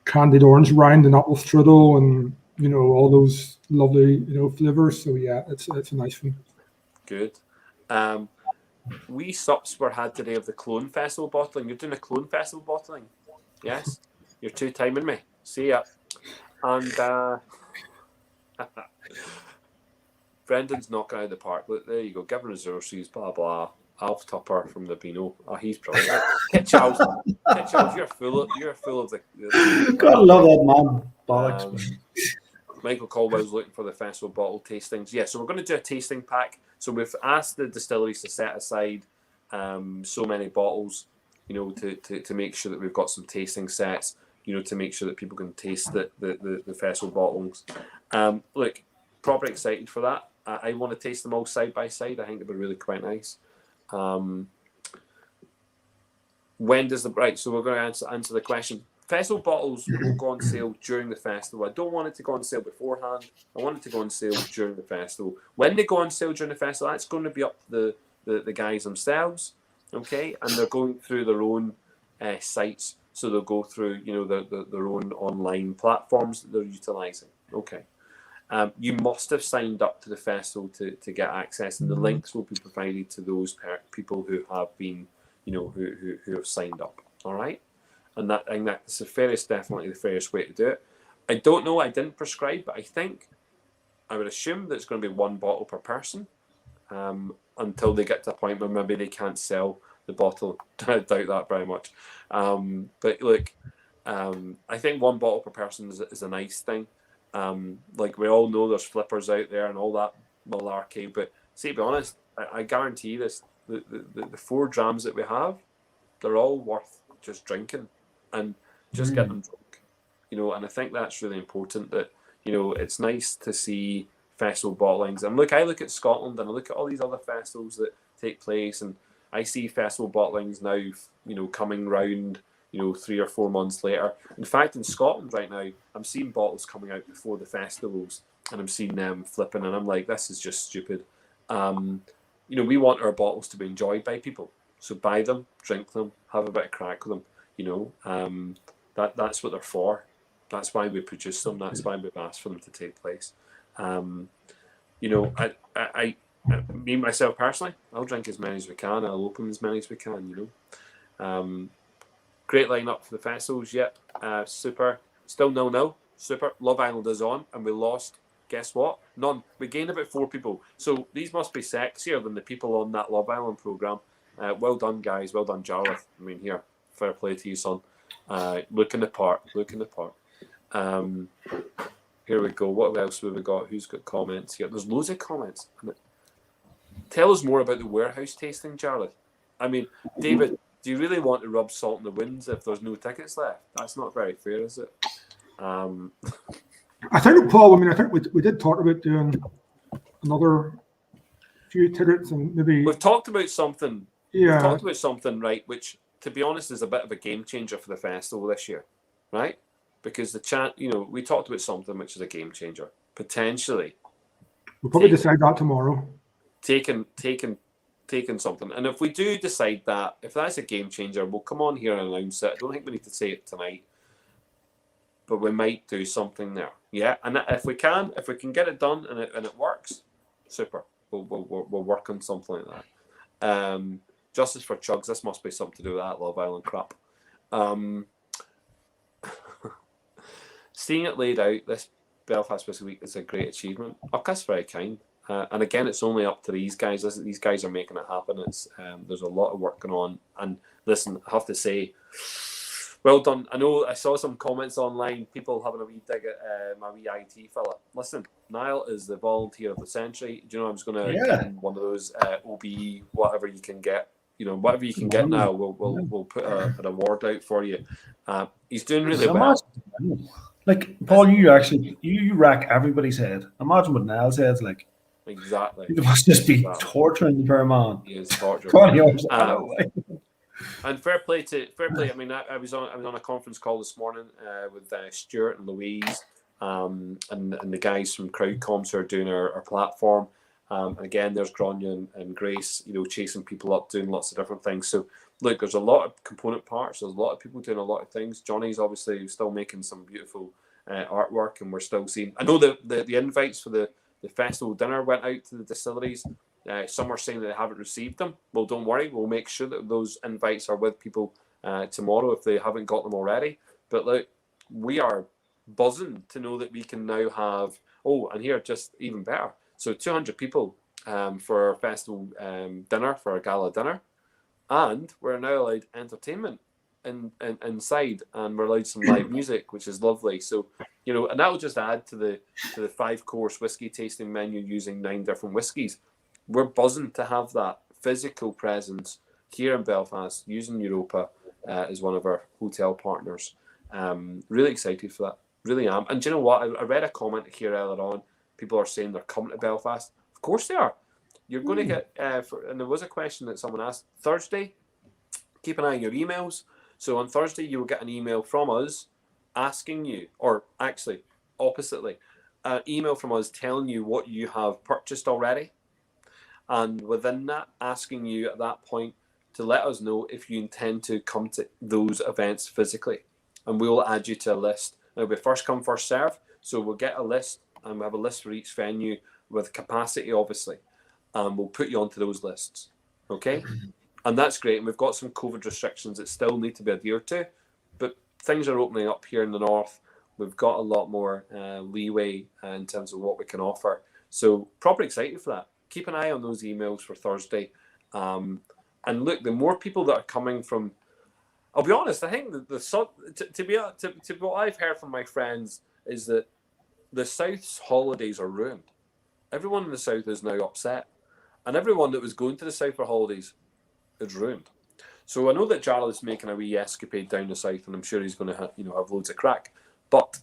candied orange rind and apple strudel and all those lovely flavors. So yeah, it's a nice one. Good. We sups were had today of the Clone Festival bottling. You're doing a Clone Festival bottling, yes? You're 2-timing me. See ya. And Brendan's knocking out of the park. Look, there you go. Giving us 0 C's, blah blah. Alf Tupper from the Beano. Oh, he's brilliant. Kit Charles, you're full of the God, I love that man. Bollocks. Michael Caldwell's looking for the festival bottle tastings. Yeah, so we're going to do a tasting pack. So we've asked the distilleries to set aside so many bottles, to make sure that we've got some tasting sets, to make sure that people can taste the festival bottles. Look, proper excited for that. I want to taste them all side by side. I think it'd be really quite nice. When does so we're going to answer the question. Festival bottles will go on sale during the festival. I don't want it to go on sale beforehand. I want it to go on sale during the festival. When they go on sale during the festival, that's going to be up to the guys themselves, okay? And they're going through their own sites, so they'll go through their own online platforms that they're utilising, okay? You must have signed up to the festival to get access, and the links will be provided to those people who have been, who have signed up. All right, and I think that's definitely the fairest way to do it. I don't know. I didn't prescribe, but I would assume that it's going to be 1 bottle per person until they get to a point where maybe they can't sell the bottle. I doubt that very much. But look, I think 1 bottle per person is a nice thing. Like we all know, there's flippers out there and all that malarkey. But see, to be honest, I guarantee this: the 4 drams that we have, they're all worth just drinking and just get them drunk. And I think that's really important. That it's nice to see festival bottlings. And look, I look at Scotland and I look at all these other festivals that take place, and I see festival bottlings now, coming round, 3 or 4 months later. In fact, in Scotland right now, I'm seeing bottles coming out before the festivals, and I'm seeing them flipping, and I'm like, this is just stupid. We want our bottles to be enjoyed by people, so buy them, drink them, have a bit of crack with them. That's what they're for. That's why we produce them. That's why we've asked for them to take place. Me myself personally, I'll drink as many as we can. I'll open as many as we can. Great lineup for the festivals. Yep, super. Still 0-0. Super. Love Island is on, and we lost. Guess what? None. We gained about 4 people. So these must be sexier than the people on that Love Island program. Well done, guys. Well done, Jarlath. I mean, here, fair play to you, son. Looking the part. Here we go. What else have we got? Who's got comments here? There's loads of comments. Tell us more about the warehouse tasting, Jarlath. I mean, David, do you really want to rub salt in the winds if there's no tickets left? That's not very fair, is it? I think, Paul, I think we did talk about doing another few tickets and maybe... We've talked about something. Yeah. We've talked about something, right, which, to be honest, is a bit of a game changer for the festival this year, right? Because we talked about something which is a game changer. Potentially. We'll probably decide that tomorrow. Taking something. And if we do decide that, if that's a game changer, we'll come on here and announce it. I don't think we need to say it tonight. But we might do something there. Yeah. And if we can get it done and it works, super. We'll work on something like that. Justice for Chugs, this must be something to do with that Love Island crap. Seeing it laid out this Belfast Whisky Week is a great achievement. Oh, that's very kind. And again, it's only up to these guys. These guys are making it happen. It's there's a lot of work going on. And listen, I have to say, well done. I know I saw some comments online, people having a wee dig at my wee IT fella. Listen, Niall is the volunteer of the century. Do you know I was going to get him one of those OBE, whatever you can get. Whatever you can get now, we'll put an award out for you. He's doing really well. Like, Paul, you rack everybody's head. Imagine what Niall's head's like. Exactly. You must just be torturing the poor man. He is torturing. And fair play. I mean, I was on a conference call this morning with Stuart and Louise and the guys from Crowdcoms who are doing our platform. And again, there's Grania and Grace, chasing people up, doing lots of different things. So look, there's a lot of component parts. There's a lot of people doing a lot of things. Johnny's obviously still making some beautiful artwork, and we're still seeing. I know the invites for the festival dinner went out to the distilleries. Some are saying that they haven't received them. Well, don't worry. We'll make sure that those invites are with people tomorrow if they haven't got them already. But look, we are buzzing to know that we can now have. Oh, and here, just even better. So 200 people for our festival dinner, for our gala dinner. And we're now allowed entertainment inside, and we're allowed some live music, which is lovely. So, and that will just add to the 5-course whiskey tasting menu using 9 different whiskies. We're buzzing to have that physical presence here in Belfast, using Europa as one of our hotel partners. Really excited for that. Really am. And do you know what? I read a comment here earlier on. People are saying they're coming to Belfast. Of course they are. You're going to get, and there was a question that someone asked, Thursday, keep an eye on your emails. So on Thursday, you will get an email from us asking you, or actually, oppositely, an email from us telling you what you have purchased already. And within that, asking you at that point to let us know if you intend to come to those events physically. And we will add you to a list. It'll be first come, first serve. So we'll get a list and we have a list for each venue with capacity, obviously, and we'll put you onto those lists. Okay, and that's great. And we've got some COVID restrictions that still need to be adhered to, but things are opening up here in the north. We've got a lot more leeway in terms of what we can offer. So proper excited for that. Keep an eye on those emails for Thursday. And look, the more people that are coming from, I'll be honest, I think to what I've heard from my friends is that the South's holidays are ruined. Everyone in the South is now upset. And everyone that was going to the South for holidays is ruined. So I know that Jarlath's making a wee escapade down the South, and I'm sure he's going to have loads of crack. But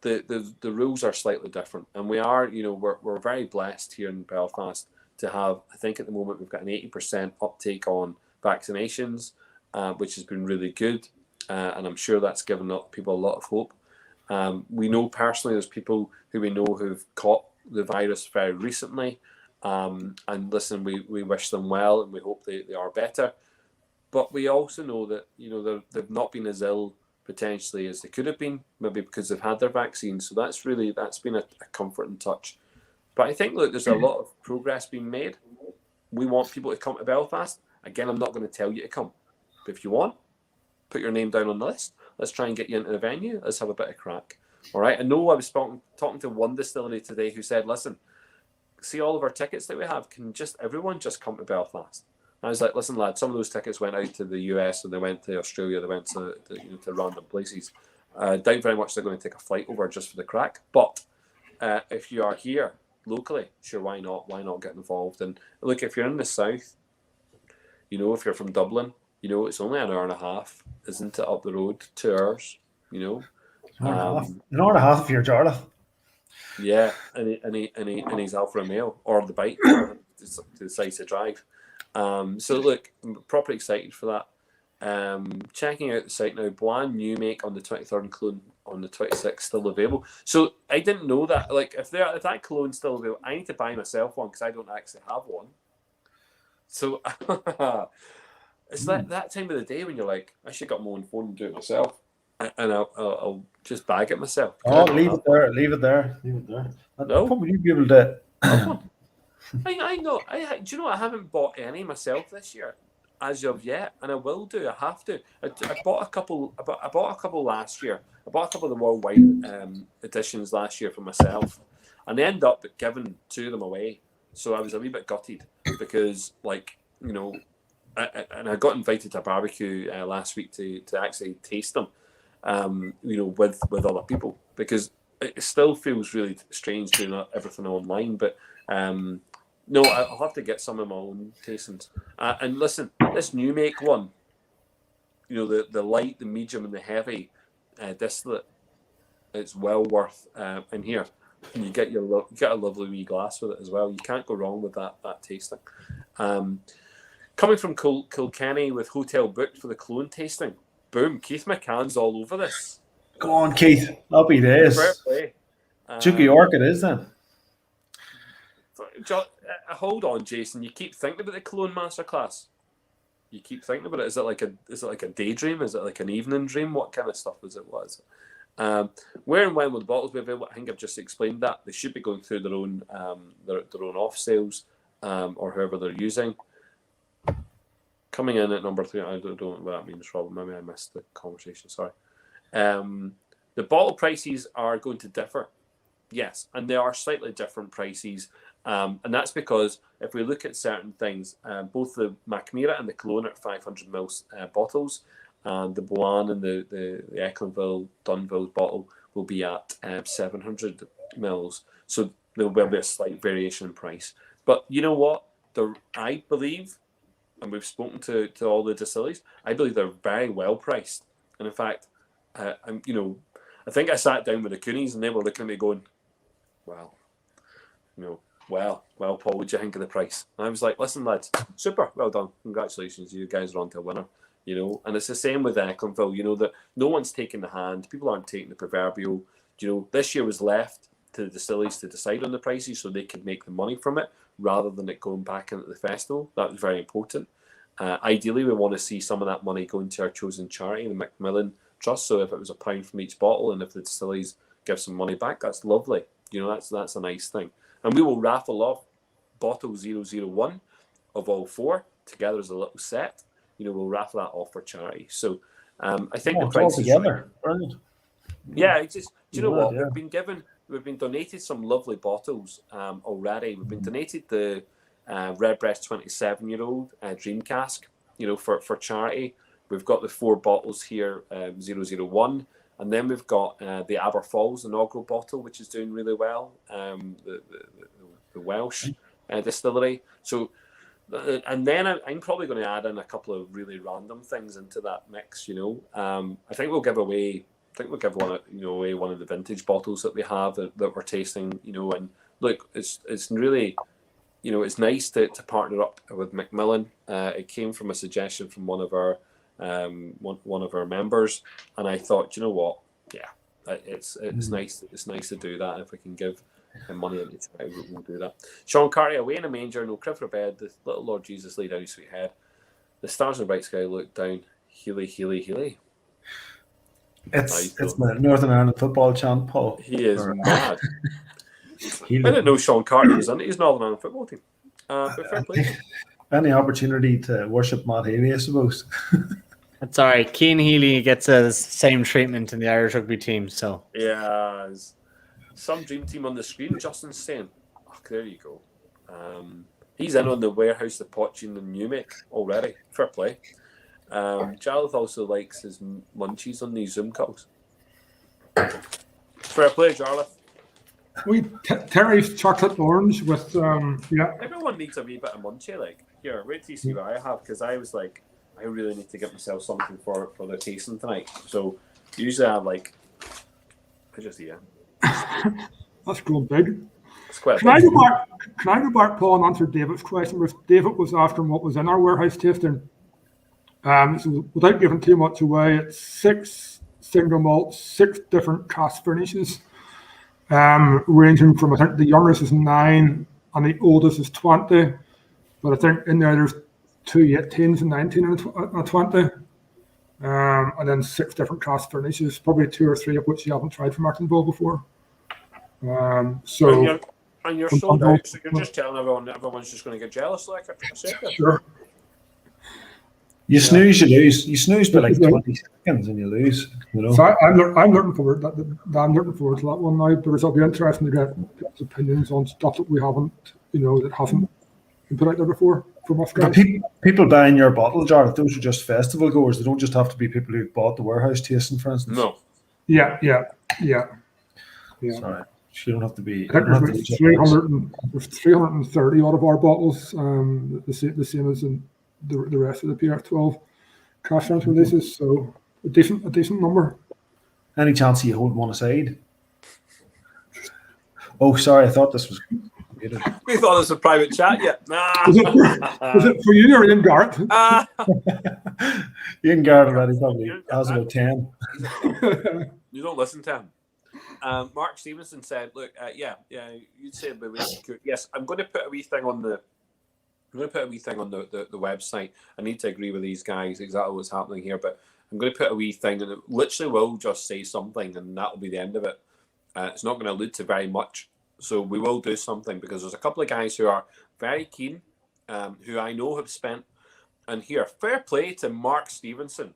the rules are slightly different, and we are, we're very blessed here in Belfast to have, I think at the moment we've got an 80% uptake on vaccinations, which has been really good, and I'm sure that's given people a lot of hope. We know personally there's people who we know who've caught the virus very recently, and listen, we wish them well and we hope they are better. But we also know that they've not been as ill potentially as they could have been, maybe because they've had their vaccine. So that's been a comforting touch. But I think, look, there's a lot of progress being made. We want people to come to Belfast. Again, I'm not going to tell you to come. But if you want, put your name down on the list. Let's try and get you into the venue. Let's have a bit of crack. All right. I know I was talking to one distillery today who said, listen, see all of our tickets that we have, can everyone just come to Belfast? I was like, listen, lad, some of those tickets went out to the US and they went to Australia, they went to random places. Doubt very much they're going to take a flight over just for the crack. But if you are here locally, sure, why not? Why not get involved? And look, if you're in the South, if you're from Dublin, it's only an hour and a half, isn't it, up the road? 2 hours, An hour and a half if you're Jarlath. Yeah, and he's Alfa Romeo or the bike decides to drive. So look, I'm properly excited for that. Checking out the site now, Boan new make on the 23rd and Cologne on the 26th still available. So I didn't know that. Like if that Cologne's still available, I need to buy myself one because I don't actually have one. So it's that time of the day when you're like, I should get my own phone and do it myself, and I'll just bag it myself. Oh, leave it there. No, what would you be able to? I know. Do you know I haven't bought any myself this year, as of yet, and I will do. I have to. I bought a couple. I bought a couple last year. I bought a couple of the worldwide editions last year for myself, and they ended up giving 2 of them away. So I was a wee bit gutted because, and I got invited to a barbecue last week to actually taste them, with other people, because it still feels really strange doing everything online, but. No, I'll have to get some of my own tastings. And listen, this new make one, the light, the medium, and the heavy distillate, it's well worth in here. And you get a lovely wee glass with it as well. You can't go wrong with that tasting. Coming from Kilkenny with hotel booked for the Cologne tasting. Boom, Keith McCann's all over this. Go on, Keith. Happy days. Chucky York it is then. Hold on, Jason. You keep thinking about the Cologne masterclass. You keep thinking about it. Is it like a daydream? Is it like an evening dream? What kind of stuff is it? What is it? Where and when will the bottles be available? I think I've just explained that. They should be going through their own off sales or whoever they're using. Coming in at number 3, I don't know what that means, Rob. Maybe I missed the conversation. Sorry. The bottle prices are going to differ. Yes, and they are slightly different prices. And that's because if we look at certain things, both the Macmira and the Cologne are 500ml bottles, and the Boan and the Ecklenville Dunville bottle will be at 700ml. So there will be a slight variation in price. But you know what? I believe, and we've spoken to all the distilleries, I believe they're very well priced. And in fact, I think I sat down with the Coonies and they were looking at me going, well, Paul, what do you think of the price? And I was like, listen, lads, super, well done. Congratulations, you guys are on to a winner. And it's the same with Ecklenville, that no one's taking the hand. People aren't taking the proverbial, this year was left to the distilleries to decide on the prices so they could make the money from it rather than it going back into the festival. That was very important. Ideally, we want to see some of that money going to our chosen charity, the Macmillan Trust. So if it was £1 from each bottle and if the distilleries give some money back, that's lovely. That's a nice thing. And we will raffle off bottle 001 of all 4 together as a little set. We'll raffle that off for charity. So I think the price is together. Brilliant. Yeah, it's just, do you know what? Yeah. We've been donated some lovely bottles already. We've been donated the Redbreast 27-year-old Dream Cask, for charity. We've got the 4 bottles here, 001, and then we've got the Aber Falls inaugural bottle, which is doing really well. The Welsh distillery. So, and then I'm probably going to add in a couple of really random things into that mix. I think we'll give away. Away one of the vintage bottles that we have that we're tasting. And look, it's really, it's nice to partner up with Macmillan. It came from a suggestion from one of our members, and I thought, you know what, it's nice. It's nice to do that. If we can give money into it, we'll do that. Sean Carty, away in a manger, no crib for bed. The little Lord Jesus lay down his sweet head. The stars in the bright sky look down. Healy, Healy, Healy. It's the Northern Ireland football chant, Paul. He is mad. I didn't know Sean Carty was in his Northern Ireland football team. But fair play. Any opportunity to worship Matt Healy, I suppose. That's all right. Cian Healy gets the same treatment in the Irish rugby team. So yeah, some dream team on the screen. Justin's saying, "Oh, there you go." He's in on the warehouse, the Potchin and Newmake already. Fair play. Jarlath also likes his munchies on these Zoom calls. Fair play, Jarlath. Terry's chocolate orange with Everyone needs a wee bit of munchie. Like, here, wait till you see what I have, because I was like, I really need to get myself something for the tasting tonight. So usually I'm like, I just eat it. That's going big. It's quite Can I go back, Paul, and answer David's question? Because David was asking what was in our warehouse tasting. So without giving too much away, it's 6 single malts, 6 different cask finishes, ranging from, I think the youngest is 9 and the oldest is 20. But I think in there's 2 18s and 19 and a 20. And then 6 different cask finishes, probably 2 or 3 of which you haven't tried from Actonville before. And you're sold out, so you're just telling everyone's just going to get jealous like a second. Sure. You snooze, you lose. You snooze by like 20 seconds and you lose. So I'm looking forward to that one now, because it'll be interesting to get people's opinions on stuff that we haven't, that hasn't been put out there before from us guys. People buying your bottle jar, those are just festival goers. They don't just have to be people who've bought the warehouse tasting, for instance. No. Yeah. Sorry. You don't have to be. I think there's 330 out of our bottles, the same as in the rest of the PF12 cash round releases. So a decent number. Any chance you hold one aside? Oh, sorry, I thought this was. We thought this was a private chat yet. Nah. Is it for you or Ian Garrett? Ian Garrett already probably has about 10. You don't listen to him. Mark Stevenson said, "Look, you'd say yes. I'm going to put a wee thing on the website. I need to agree with these guys exactly what's happening here, but I'm going to put a wee thing, and it literally will just say something, and that'll be the end of it. It's not going to allude to very much, so we will do something, because there's a couple of guys who are very keen, who I know have spent. And here, fair play to Mark Stevenson,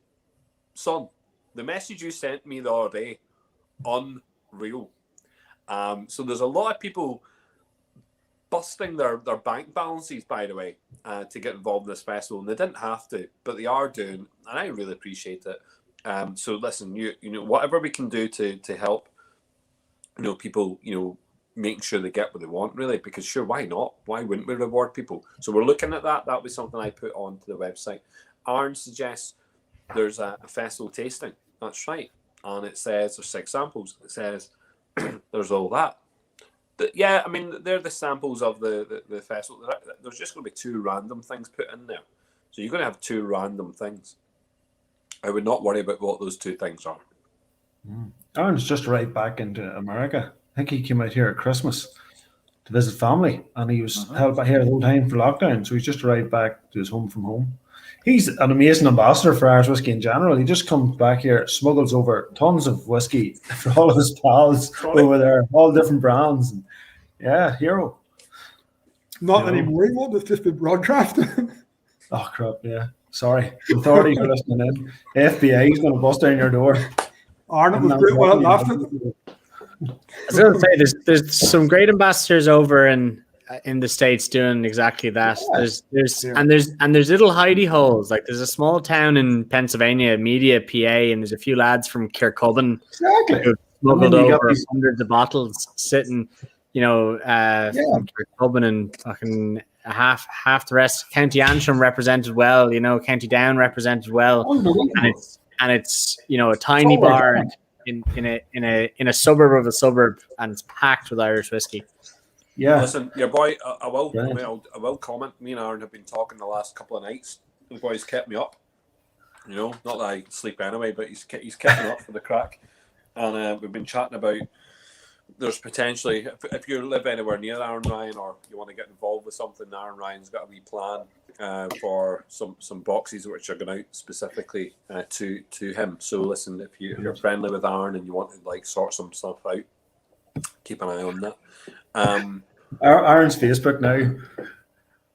son. The message you sent me the other day, unreal. So there's a lot of people busting their bank balances, by the way, to get involved in this festival, and they didn't have to, but they are doing, and I really appreciate it. So listen, you know, whatever we can do to help, people, making sure they get what they want, really, because sure, why not? Why wouldn't we reward people? So we're looking at that. That'll be something I put onto the website. Aaron suggests there's a festival tasting. That's right. And it says there's 6 samples. It says there's all that. Yeah, I mean, they're the samples of the festival. There's just going to be 2 random things put in there. So you're going to have 2 random things. I would not worry about what those 2 things are. Aaron's just arrived back into America. I think he came out here at Christmas to visit family, and he was held back here the whole time for lockdown. So he's just arrived back to his home from home. He's an amazing ambassador for Irish whiskey in general. He just comes back here, smuggles over tons of whiskey for all of his pals over there, all different brands. And yeah, hero. Not anymore. He won't. It's just been broadcasted. Oh crap! Yeah, sorry. Authorities are listening in. FBI is going to bust down your door. Arnold was great while it lasted. I was going to say there's some great ambassadors over in the States doing exactly that. There's little hidey holes. Like there's a small town in Pennsylvania, Media, PA, and there's a few lads from Kirkcudbright who smuggled over hundreds of bottles sitting, from Kirkcudbright, and fucking half the rest. County Antrim represented well, County Down represented well, and it's a tiny bar in a suburb of a suburb, and it's packed with Irish whiskey. Yeah. Listen, your boy, I will comment. Me and Aaron have been talking the last couple of nights. The boy's kept me up. Not that I sleep anyway, but he's kept me up for the crack. And we've been chatting about there's potentially, if you live anywhere near Aaron Ryan or you want to get involved with something, Aaron Ryan's got a wee plan for some boxes which are going out specifically to him. So listen, if you're friendly with Aaron and you want to sort some stuff out, keep an eye on that. Aaron's Facebook now,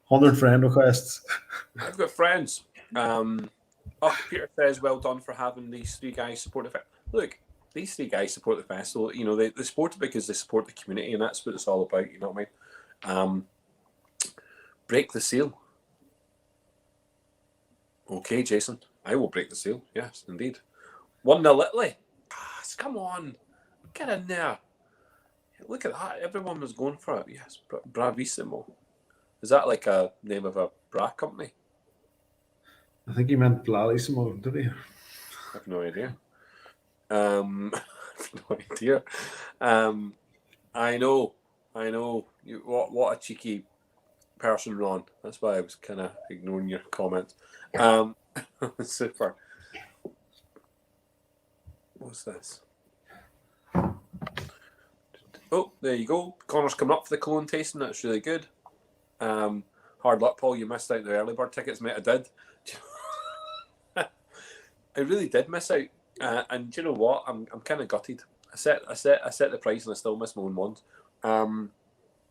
100 friend requests. I've got friends. Peter says, well done for having these three guys support the festival. Look, these three guys support the festival. They support it because they support the community, and that's what it's all about. You know what I mean? Break the seal. Okay, Jason, I will break the seal. Yes, indeed. 1-0 Italy. Come on, get in there. Look at that. Everyone was going for it. Yes, bravissimo. Is that like a name of a bra company? I think he meant Blalissimo, did he? I have no idea. I have no idea. I know. What a cheeky person, Ron. That's why I was kind of ignoring your comment. Super. What's this? Oh, there you go. Connor's coming up for the cologne tasting. That's really good. Hard luck, Paul. You missed out the early bird tickets, mate. I did. I really did miss out. And do you know what? I'm kind of gutted. I set the price and I still missed my own ones.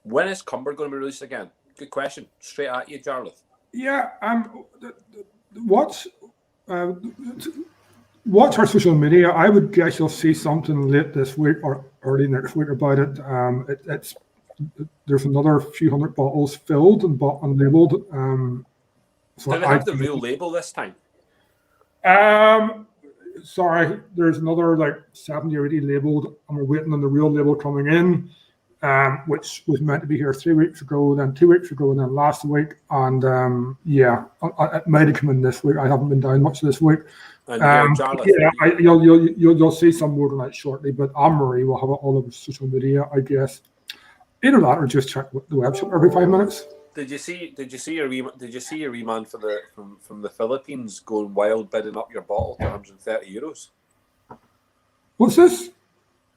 When is Cumber going to be released again? Good question. Straight at you, Jarlath. Yeah. Watch our social media. I would guess you'll see something late this week or early next week about it. There's another few hundred bottles filled and labeled. So do they have the real label this time? Sorry, there's another 70 or 80 labeled, and we're waiting on the real label coming in, which was meant to be here 3 weeks ago, then 2 weeks ago, and then last week. And it might have come in this week. I haven't been down much this week. You'll see some more tonight shortly, but Anne-Marie will have it all over social media, I guess. Either that or just check the website every 5 minutes. Did you see your reman from the Philippines going wild bidding up your bottle to €130? What's this?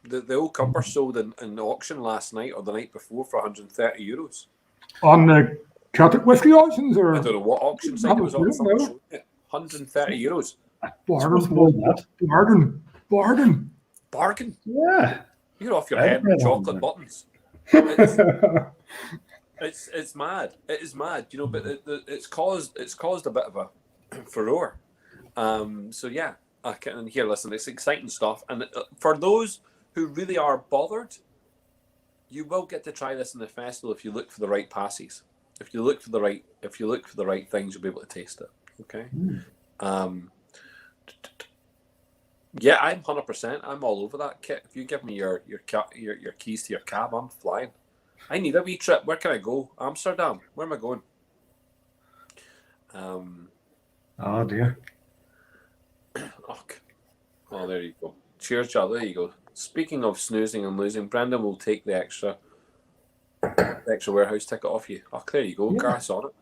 The old Cumber sold in the auction last night or the night before for €130. On the Celtic whiskey auctions, or I don't know what auction site it was on. €130. Bargain. Yeah. You're off your head with chocolate buttons. It's mad. It is mad, but it's caused a bit of a furore. So yeah, I can hear. Listen, it's exciting stuff, and for those who really are bothered, you will get to try this in the festival if you look for the right passes. If you look for the right things, you'll be able to taste it. Okay. Yeah, I'm 100%. I'm all over that kit. If you give me your keys to your cab, I'm flying. I need a wee trip. Where can I go? Amsterdam. Where am I going? Oh dear. Oh, there you go. Cheers, Charlie. There you go. Speaking of snoozing and losing, Brendan will take the extra warehouse ticket off you. Oh, there you go. Yeah. Gareth's on it.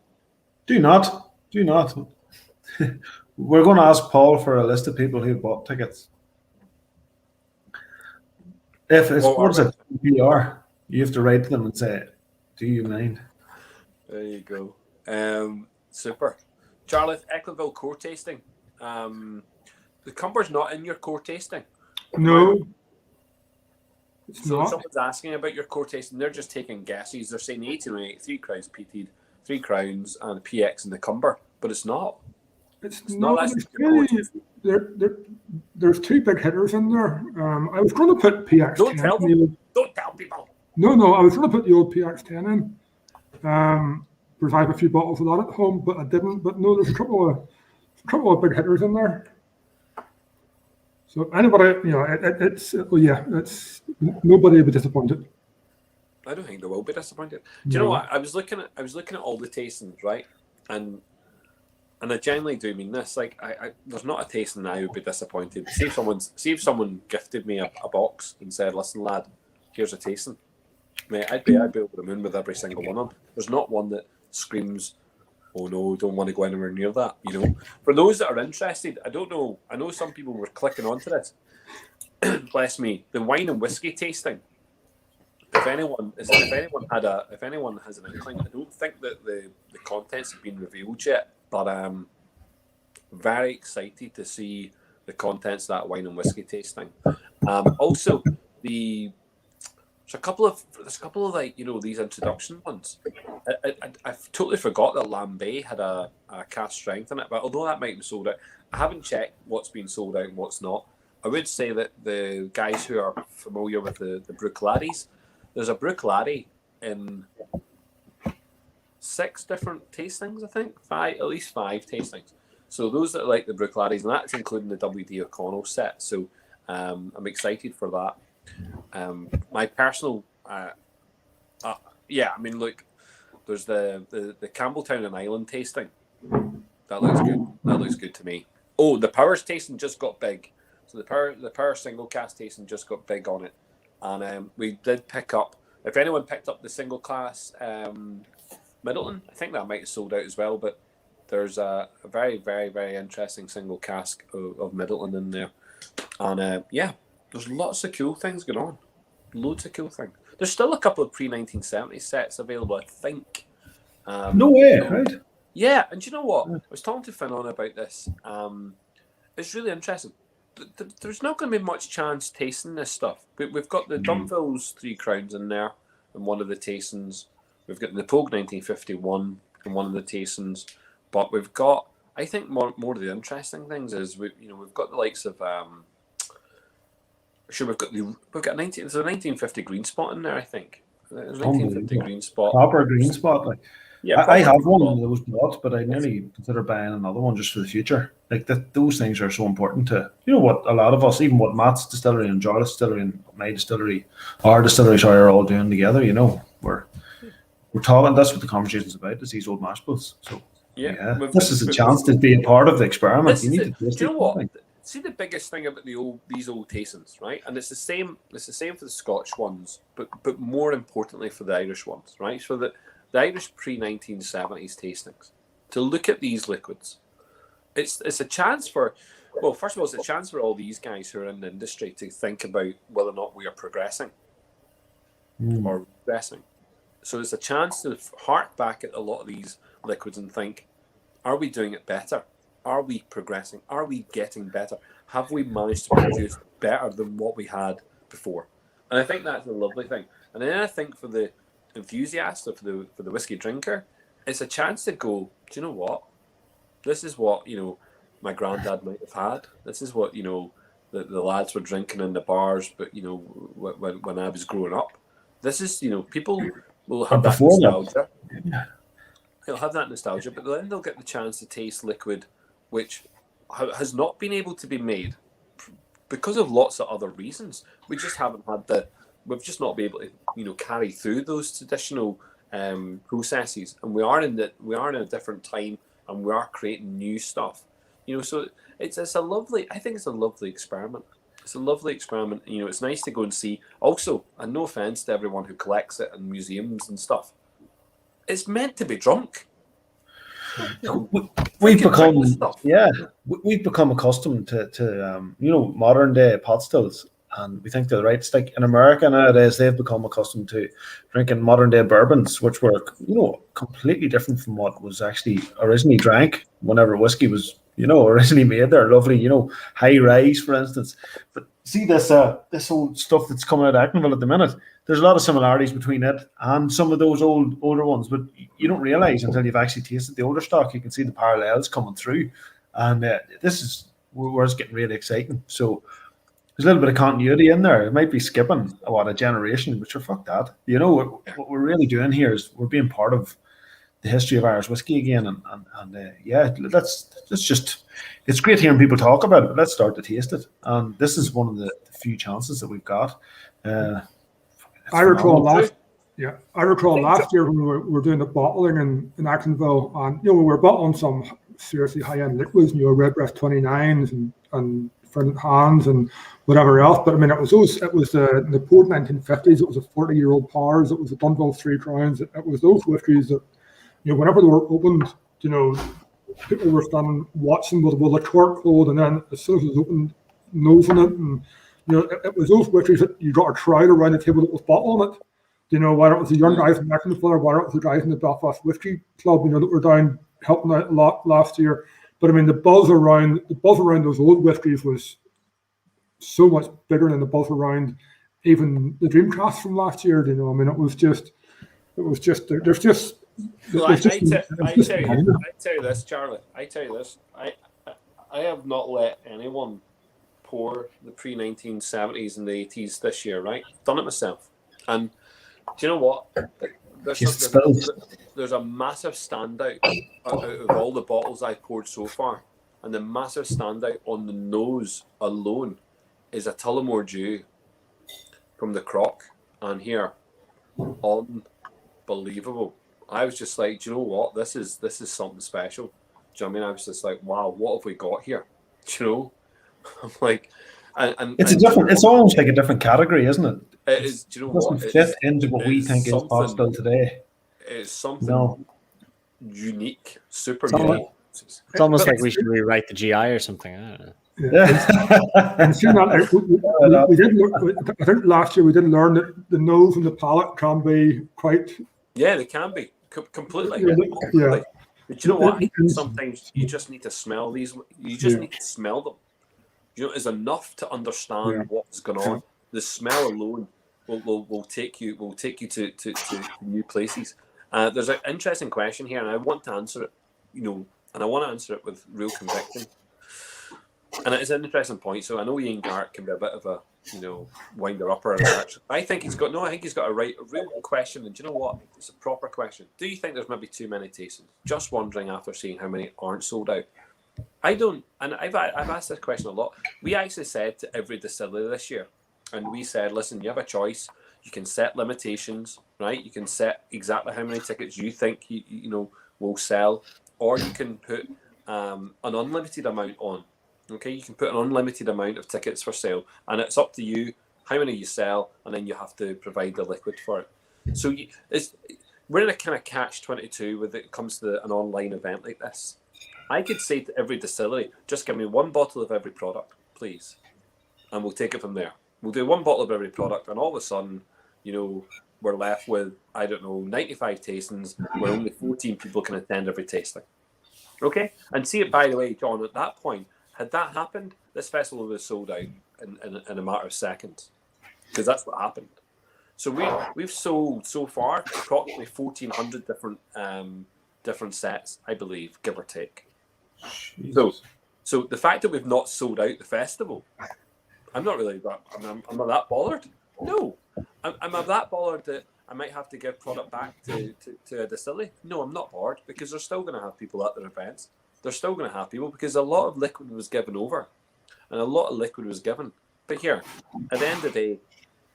Do not. We're going to ask Paul for a list of people who bought tickets. If it's what's it, PR, you have to write to them and say, "Do you mind?" There you go. Super. Charlotte, Eccleville core tasting. The Cumber's not in your core tasting. No, it's So not. someone's asking about your core tasting. They're just taking guesses. They're saying 1808, 3 crowns peated, 3 crowns, and a PX in the Cumber. But it's not. It's not not. actually There's, your core really, there's 2 big hitters in there. I was going to put PX10. Don't tell them. Don't tell people. No, I was going to put the old PX10 in. Because I have a few bottles of that at home, but I didn't. But no, there's a couple of big hitters in there. So anybody, it's nobody will be disappointed. I don't think they will be disappointed. Do you know what? I was looking at all the tastings, right? And I genuinely do mean this. Like, I there's not a tasting I would be disappointed. See if someone gifted me a box and said, "Listen, lad, here's a tasting." Mate, I'd be over the moon with every single one of them. There's not one that screams, "Oh no, don't want to go anywhere near that." For those that are interested, I don't know. I know some people were clicking onto this. Bless me, the wine and whiskey tasting. If anyone has an inkling, I don't think that the contents have been revealed yet, but I'm very excited to see the contents of that wine and whiskey tasting. Also, there's a couple of like these introduction ones. I've totally forgot that Lambay had a cast strength in it, but although that might be sold out, I haven't checked what's been sold out and what's not. I would say that the guys who are familiar with the Bruichladdis, there's a Bruichladdie in 6 different tastings, I think. At least 5 tastings. So those that like the Bruichladdis, and that's including the WD O'Connell set. So I'm excited for that. My personal, look, there's the Campbelltown and Island tasting. That looks good. That looks good to me. Oh, the Powers tasting just got big. So the Power single cast tasting just got big on it, and we did pick up. If anyone picked up the single class Middleton, I think that might have sold out as well. But there's a very, very, very interesting single cask of Middleton in there, and there's lots of cool things going on. Loads of cool things. There's still a couple of pre-1970 sets available, I think. No way, right? Yeah, and do you know what? I was talking to Finn on about this. It's really interesting. There's not going to be much chance tasting this stuff. We've got the Dunville's 3 crowns in there in one of the tastings. We've got the Pogue 1951 in one of the tastings. But we've got, I think, more of the interesting things is we've got the likes of there's a 1950 green spot in there, I think. There's a 1950 green spot. Proper green spot, like. Yeah, I have one that was bought, but I nearly consider buying another one just for the future. Like those things are so important to what a lot of us, even what Matt's distillery and Jarlath's distillery and my distillery, our distillery, are all doing together. We're talking. That's what the conversation's about. Is these old mash bills. So this is a chance to be a part of the experiment. You need to taste it. You know what? See the biggest thing about these old tastings, right? And it's the same for the Scotch ones, but more importantly for the Irish ones, right? So that the Irish pre-1970s tastings, to look at these liquids, it's a chance for, well, first of all, it's a chance for all these guys who are in the industry to think about whether or not we are progressing or regressing. So it's a chance to hark back at a lot of these liquids and think, are we doing it better? Are we progressing? Are we getting better? Have we managed to produce better than what we had before? And I think that's a lovely thing. And then I think for the enthusiast or for the whiskey drinker, it's a chance to go, do you know what? This is what my granddad might have had. This is what the lads were drinking in the bars, but when I was growing up, this is people will have that nostalgia. They'll have that nostalgia, but then they'll get the chance to taste liquid which has not been able to be made because of lots of other reasons. We just haven't had we've just not been able to carry through those traditional processes, and we are in a different time, and we are creating new stuff. So it's a lovely. I think it's a lovely experiment. It's a lovely experiment. It's nice to go and see. Also, and no offense to everyone who collects it in museums and stuff, it's meant to be drunk. We've become accustomed to modern day pot stills, and we think they're right. It's like in America nowadays, they've become accustomed to drinking modern day bourbons, which were, completely different from what was actually originally drank whenever whiskey was, originally made there. Lovely, high rise, for instance. But see this old stuff that's coming out of Actonville at the minute. There's a lot of similarities between it and some of those older ones, but you don't realize until you've actually tasted the older stock. You can see the parallels coming through, and this is where it's getting really exciting. So there's a little bit of continuity in there. It might be skipping a generation, but sure, fuck that. What we're really doing here is we're being part of the history of Irish whiskey again, and let's just. It's great hearing people talk about it, but let's start to taste it. And this is one of the few chances that we've got. I recall last year when we were doing the bottling in Actonville, and we were bottling some seriously high-end liquids, Redbreast 29s and Ferdinand Hands and whatever else. But I mean, it was the port 1950s. It was a 40-year-old Powers. It was the Dunville Three Crowns. It was those whiskies that, whenever they were opened, people were standing watching with a cork hold, and then as soon as it was opened, nosing it, and it was those whiskies that you got a crowd around the table that was bottling it. Whether it was the young guys in Actonville or whether it was the guys in the Belfast Whiskey Club, that were down helping out a lot last year. But I mean, the buzz around those old whiskies was so much bigger than the buzz around even the Dreamcast from last year. I mean, it was just. There's just. Well, I tell you this, Charlie. I tell you this. I have not let anyone pour the pre-1970s and the 80s this year. Right, done it myself. And do you know what? There's a massive standout out of all the bottles I've poured so far, and the massive standout on the nose alone is a Tullamore Dew from the Croc, and here, unbelievable. I was just like, do you know what? This is something special. Do you know what I mean? I was just like, wow, what have we got here? Do you know? I'm like, and it's almost like a different category, isn't it? It is. Do you know what? It doesn't fit into what we think is possible today. It's something unique, super unique. It's almost like we should rewrite the GI or something. I don't know. Yeah. And seeing that, we did. I think last year we did learn that the nose and the palate can be quite. Yeah, they can be completely. Yeah. But you know what? Sometimes you just need to smell these. You just need to smell them. It's enough to understand what's going on. The smell alone will take you to new places. There's an interesting question here, and I want to answer it. And I want to answer it with real conviction. And it's an interesting point. So I know Ian Garrett can be a bit of a winder-upper. I think he's got a real question. And do you know what? It's a proper question. Do you think there's maybe too many tastings? Just wondering after seeing how many aren't sold out. I don't, and I've asked this question a lot. We actually said to every distillery this year, and we said, listen, you have a choice. You can set limitations, right? You can set exactly how many tickets you think will sell, or you can put an unlimited amount on. Okay, you can put an unlimited amount of tickets for sale, and it's up to you how many you sell, and then you have to provide the liquid for it. So we're in a kind of catch-22 when it comes to an online event like this. I could say to every distillery, just give me one bottle of every product, please, and we'll take it from there. We'll do one bottle of every product, and all of a sudden, we're left with, 95 tastings where only 14 people can attend every tasting. Okay? And see it, by the way, John, at that point, had that happened, this festival was sold out in a matter of seconds, because that's what happened. So we've sold so far approximately 1,400 different sets, I believe, give or take. So the fact that we've not sold out the festival, I'm not really that. I'm not that bothered. No, I'm not that bothered that I might have to give product back to a distillery. No, I'm not bothered, because they're still going to have people at their events. They're still going to have people, because a lot of liquid was given over, and a lot of liquid was given. But here, at the end of the day,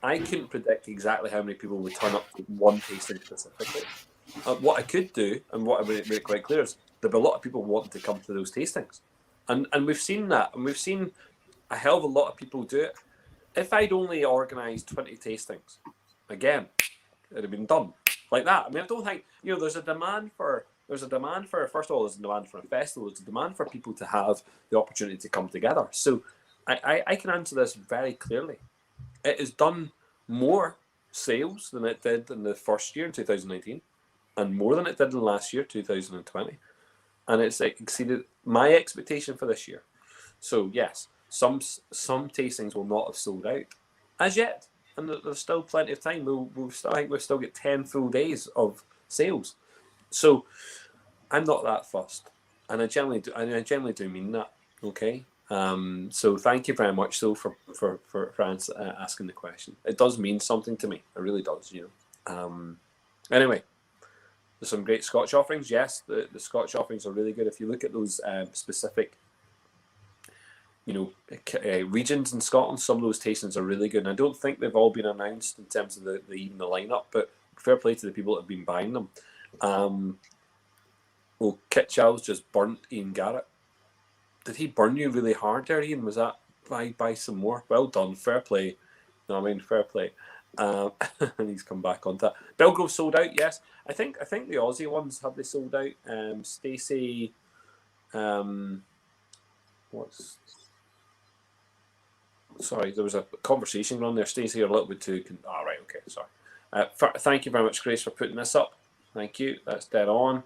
I couldn't predict exactly how many people would turn up to one tasting specifically. What I could do, and what I made it quite clear, is there'll be a lot of people wanting to come to those tastings, and we've seen that, and we've seen a hell of a lot of people do it. If I'd only organised 20 tastings, again, it'd have been done like that. I mean, I don't think there's a demand for. First of all, there's a demand for a festival. There's a demand for people to have the opportunity to come together. So I can answer this very clearly. it has done more sales than it did in the first year in 2019, and more than it did in last year, 2020. And it's exceeded my expectation for this year. So yes, some tastings will not have sold out as yet, and there's still plenty of time. I think we've still got 10 full days of sales. So I'm not that fussed, and I generally do mean that. Okay. So thank you very much, for asking the question. It does mean something to me. It really does. Anyway. There's some great Scotch offerings. Yes, the Scotch offerings are really good. If you look at those specific, regions in Scotland, some of those tastings are really good. And I don't think they've all been announced in terms of the lineup, but fair play to the people that have been buying them. Kit Chow's just burnt Ian Garrett. Did he burn you really hard there, Ian? Was that buy some more? Well done, fair play. No, I mean fair play. And he's come back on that. Belgrove sold out, yes. I think the Aussie ones, have they sold out? Stacey, sorry, there was a conversation on there. Stacey, you're a little bit too. Right, okay, sorry. Thank you very much, Grace, for putting this up. Thank you. That's dead on.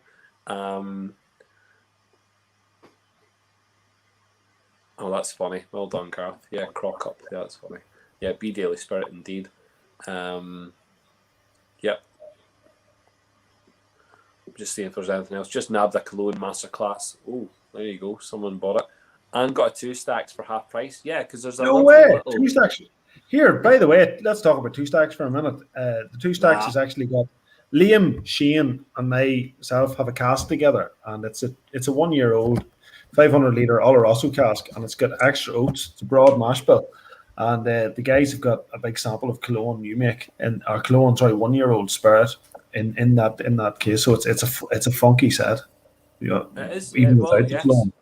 That's funny. Well done, Gareth. Yeah, crock up. Yeah, that's funny. Yeah, be Daily Spirit indeed. Yep. Just seeing if there's anything else. Just nabbed a Cologne masterclass. Oh, there you go. Someone bought it. And got a 2 stacks for half price. Yeah, because there's a no way. Little... 2 stacks. Here, by the way, let's talk about 2 stacks for a minute. The 2 stacks has actually got Liam, Shane, and myself have a cask together, and it's a 1 year old 500 litre Oloroso cask, and it's got extra oats. It's a broad mash bill. And the guys have got a big sample of Cologne you make, and our Cologne, 1 year old spirit in that case. So it's a funky set. It is, even without the Cologne.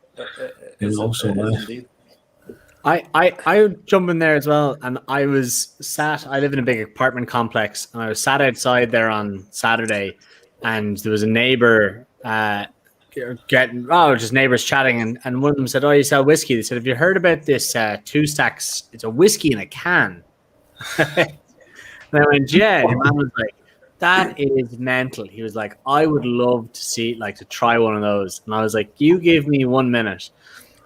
Indeed. I would jump in there as well, and I live in a big apartment complex, and I was sat outside there on Saturday, and there was a neighbor just neighbors chatting, and one of them said, "Oh, you sell whiskey?" They said, "Have you heard about this 2 stacks? It's a whiskey in a can." And I went, "Yeah." And the man was like, "That is mental." He was like, "I would love to to try one of those." And I was like, "You give me 1 minute."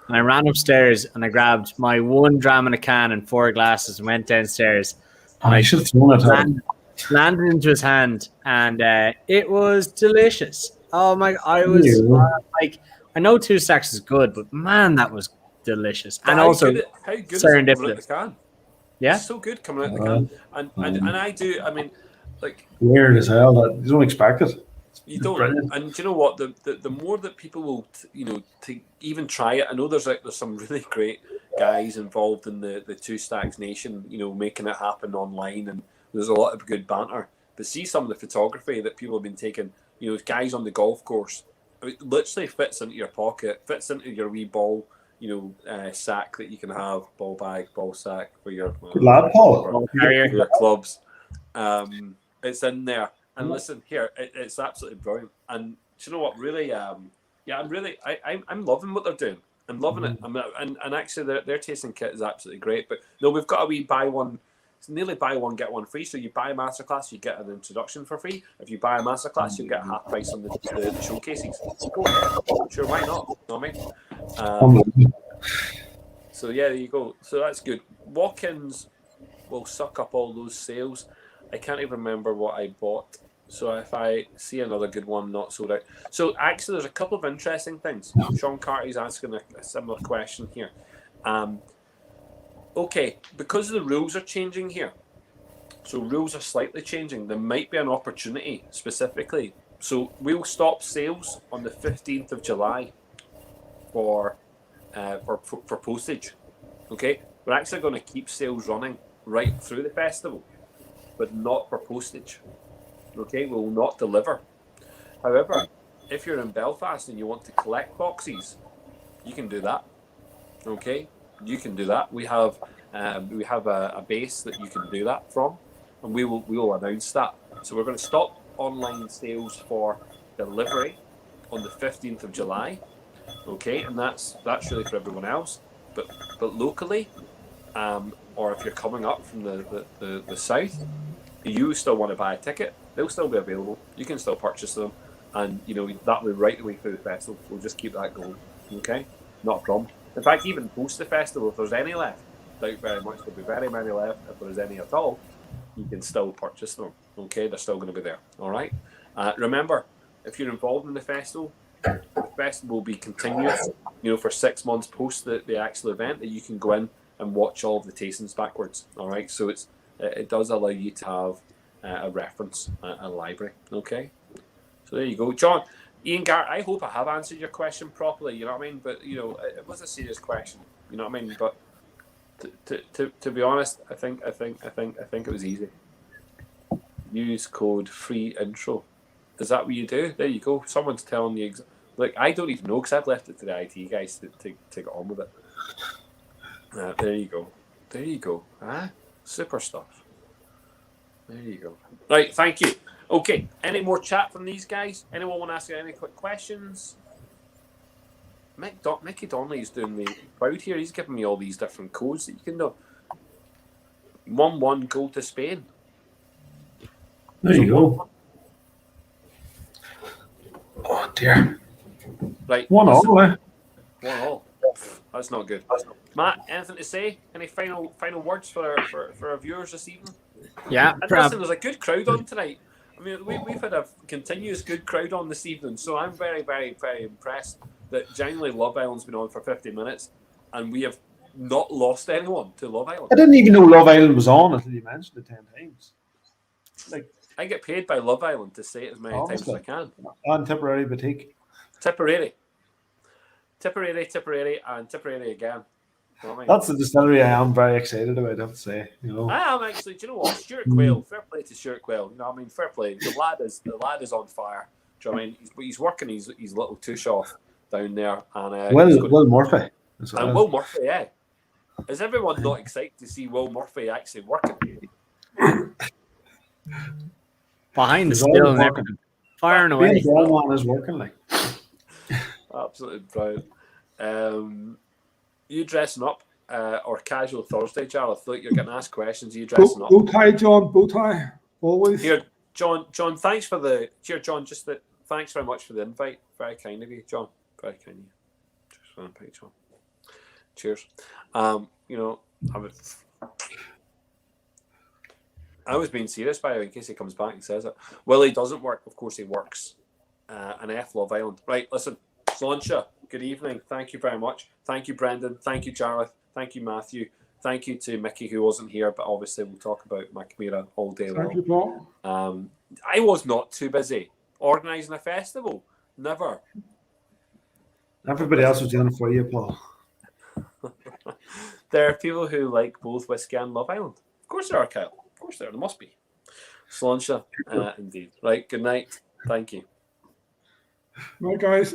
And I ran upstairs and I grabbed my 1 dram in a can and 4 glasses and went downstairs. And I should have thrown it. Landed into his hand, and it was delicious. Oh my! I was I know 2 stacks is good, but man, that was delicious. But and how also good is it coming out the can? Yeah, it's so good coming out the can. And I do. I mean, like weird as hell. You don't expect it. You don't. Brilliant. And do you know what? The more that people will, to even try it. I know there's some really great guys involved in the 2 Stacks Nation, making it happen online, and there's a lot of good banter. But see some of the photography that people have been taking. Guys on the golf course. It literally fits into your pocket, fits into your wee ball, sack that you can have, ball bag, ball sack for your your clubs. It's in there. And listen here, it's absolutely brilliant. And do you know what? Really, I'm loving what they're doing. I'm loving it. And actually, their tasting kit is absolutely great. But no, we've got a wee buy one. It's nearly buy one get one free. So you buy a masterclass, you get an introduction for free. If you buy a masterclass, you get half price on the showcases. Sure, why not? You know what I mean? So yeah, there you go. So that's good. Walk-ins will suck up all those sales. I can't even remember what I bought. So if I see another good one not sold out. So actually, there's a couple of interesting things. Sean Carty's asking a similar question here. Okay, because the rules are changing here. So rules are slightly changing. There might be an opportunity specifically. So we'll stop sales on the 15th of July for postage. Okay, we're actually going to keep sales running right through the festival, but not for postage. Okay, we will not deliver. However, if you're in Belfast and you want to collect boxes, you can do that. Okay, you can do that. We have a base that you can do that from, and we will announce that. So we're going to stop online sales for delivery on the 15th of July. Okay, and that's really for everyone else. But locally, or if you're coming up from the south, you still want to buy a ticket, they'll still be available. You can still purchase them, and that will be right the way through the festival. We'll just keep that going. Okay, not a problem. In fact, even post the festival, if there's any left, doubt very much there'll be very many left. If there's any at all, you can still purchase them. Okay, they're still going to be there. All right. Remember, if you're involved in the festival will be continuous. For 6 months post the actual event, that you can go in and watch all of the tastings backwards. All right, so it does allow you to have a reference, a library. Okay, so there you go, John. Ian Garrett, I hope I have answered your question properly. You know what I mean? But it was a serious question. You know what I mean? But to be honest, I think it was easy. Use code free intro. Is that what you do? There you go. Someone's telling you. Like, I don't even know because I've left it to the IT guys to get on with it. There you go. There you go. Super stuff. There you go. Right, thank you. Okay, any more chat from these guys? Anyone want to ask any quick questions? Mickey Donnelly's doing me proud here. He's giving me all these different codes that you can do. 1-1 goal to Spain. There you go. Oh dear. Right. 1-1. 1-1. That's not good. Matt, anything to say? Any final words for our viewers this evening? Yeah. And listen, there's a good crowd on tonight. I mean, we've had a continuous good crowd on this evening, so I'm very, very, very impressed that genuinely Love Island's been on for 50 minutes and we have not lost anyone to Love Island. I didn't even know Love Island was on until you mentioned it 10 times. Like, I get paid by Love Island to say it as many times as I can. And Tipperary Boutique. Tipperary, and Tipperary again. You know what I mean? That's the distillery I am very excited about, I have to say. I am actually. Do you know what? Stuart Quayle. Fair play to Stuart Quayle. You know what I mean? Fair play. The lad is on fire. Do you know what I mean? He's working his little tush off down there, and Will Murphy. And Will Murphy, yeah. Is everyone not excited to see Will Murphy actually working? Behind the still and everything. Firing away. One is working like. Absolutely brilliant. You dressing up or casual Thursday, Jarlath? I feel like you're getting asked questions. Are you dressing up? Bow tie, John. Bow tie. Always. Here, John, thanks for the... Here, John, thanks very much for the invite. Very kind of you, John. Very kind of you. Just want to invite John. Cheers. I was being serious, by the way, in case he comes back and says it. Willie doesn't work. Of course he works. An F Love Island. Right, listen. Sláinte, good evening. Thank you very much. Thank you, Brendan. Thank you, Jarlath. Thank you, Matthew. Thank you to Mickey, who wasn't here, but obviously we'll talk about Macmira all day long. Thank you, Paul. I was not too busy organising a festival. Never. Everybody else was doing it for you, Paul. There are people who like both Whiskey and Love Island. Of course there are, Kyle. Of course there must be. Sláinte, indeed. Right, good night. Thank you. Right, guys.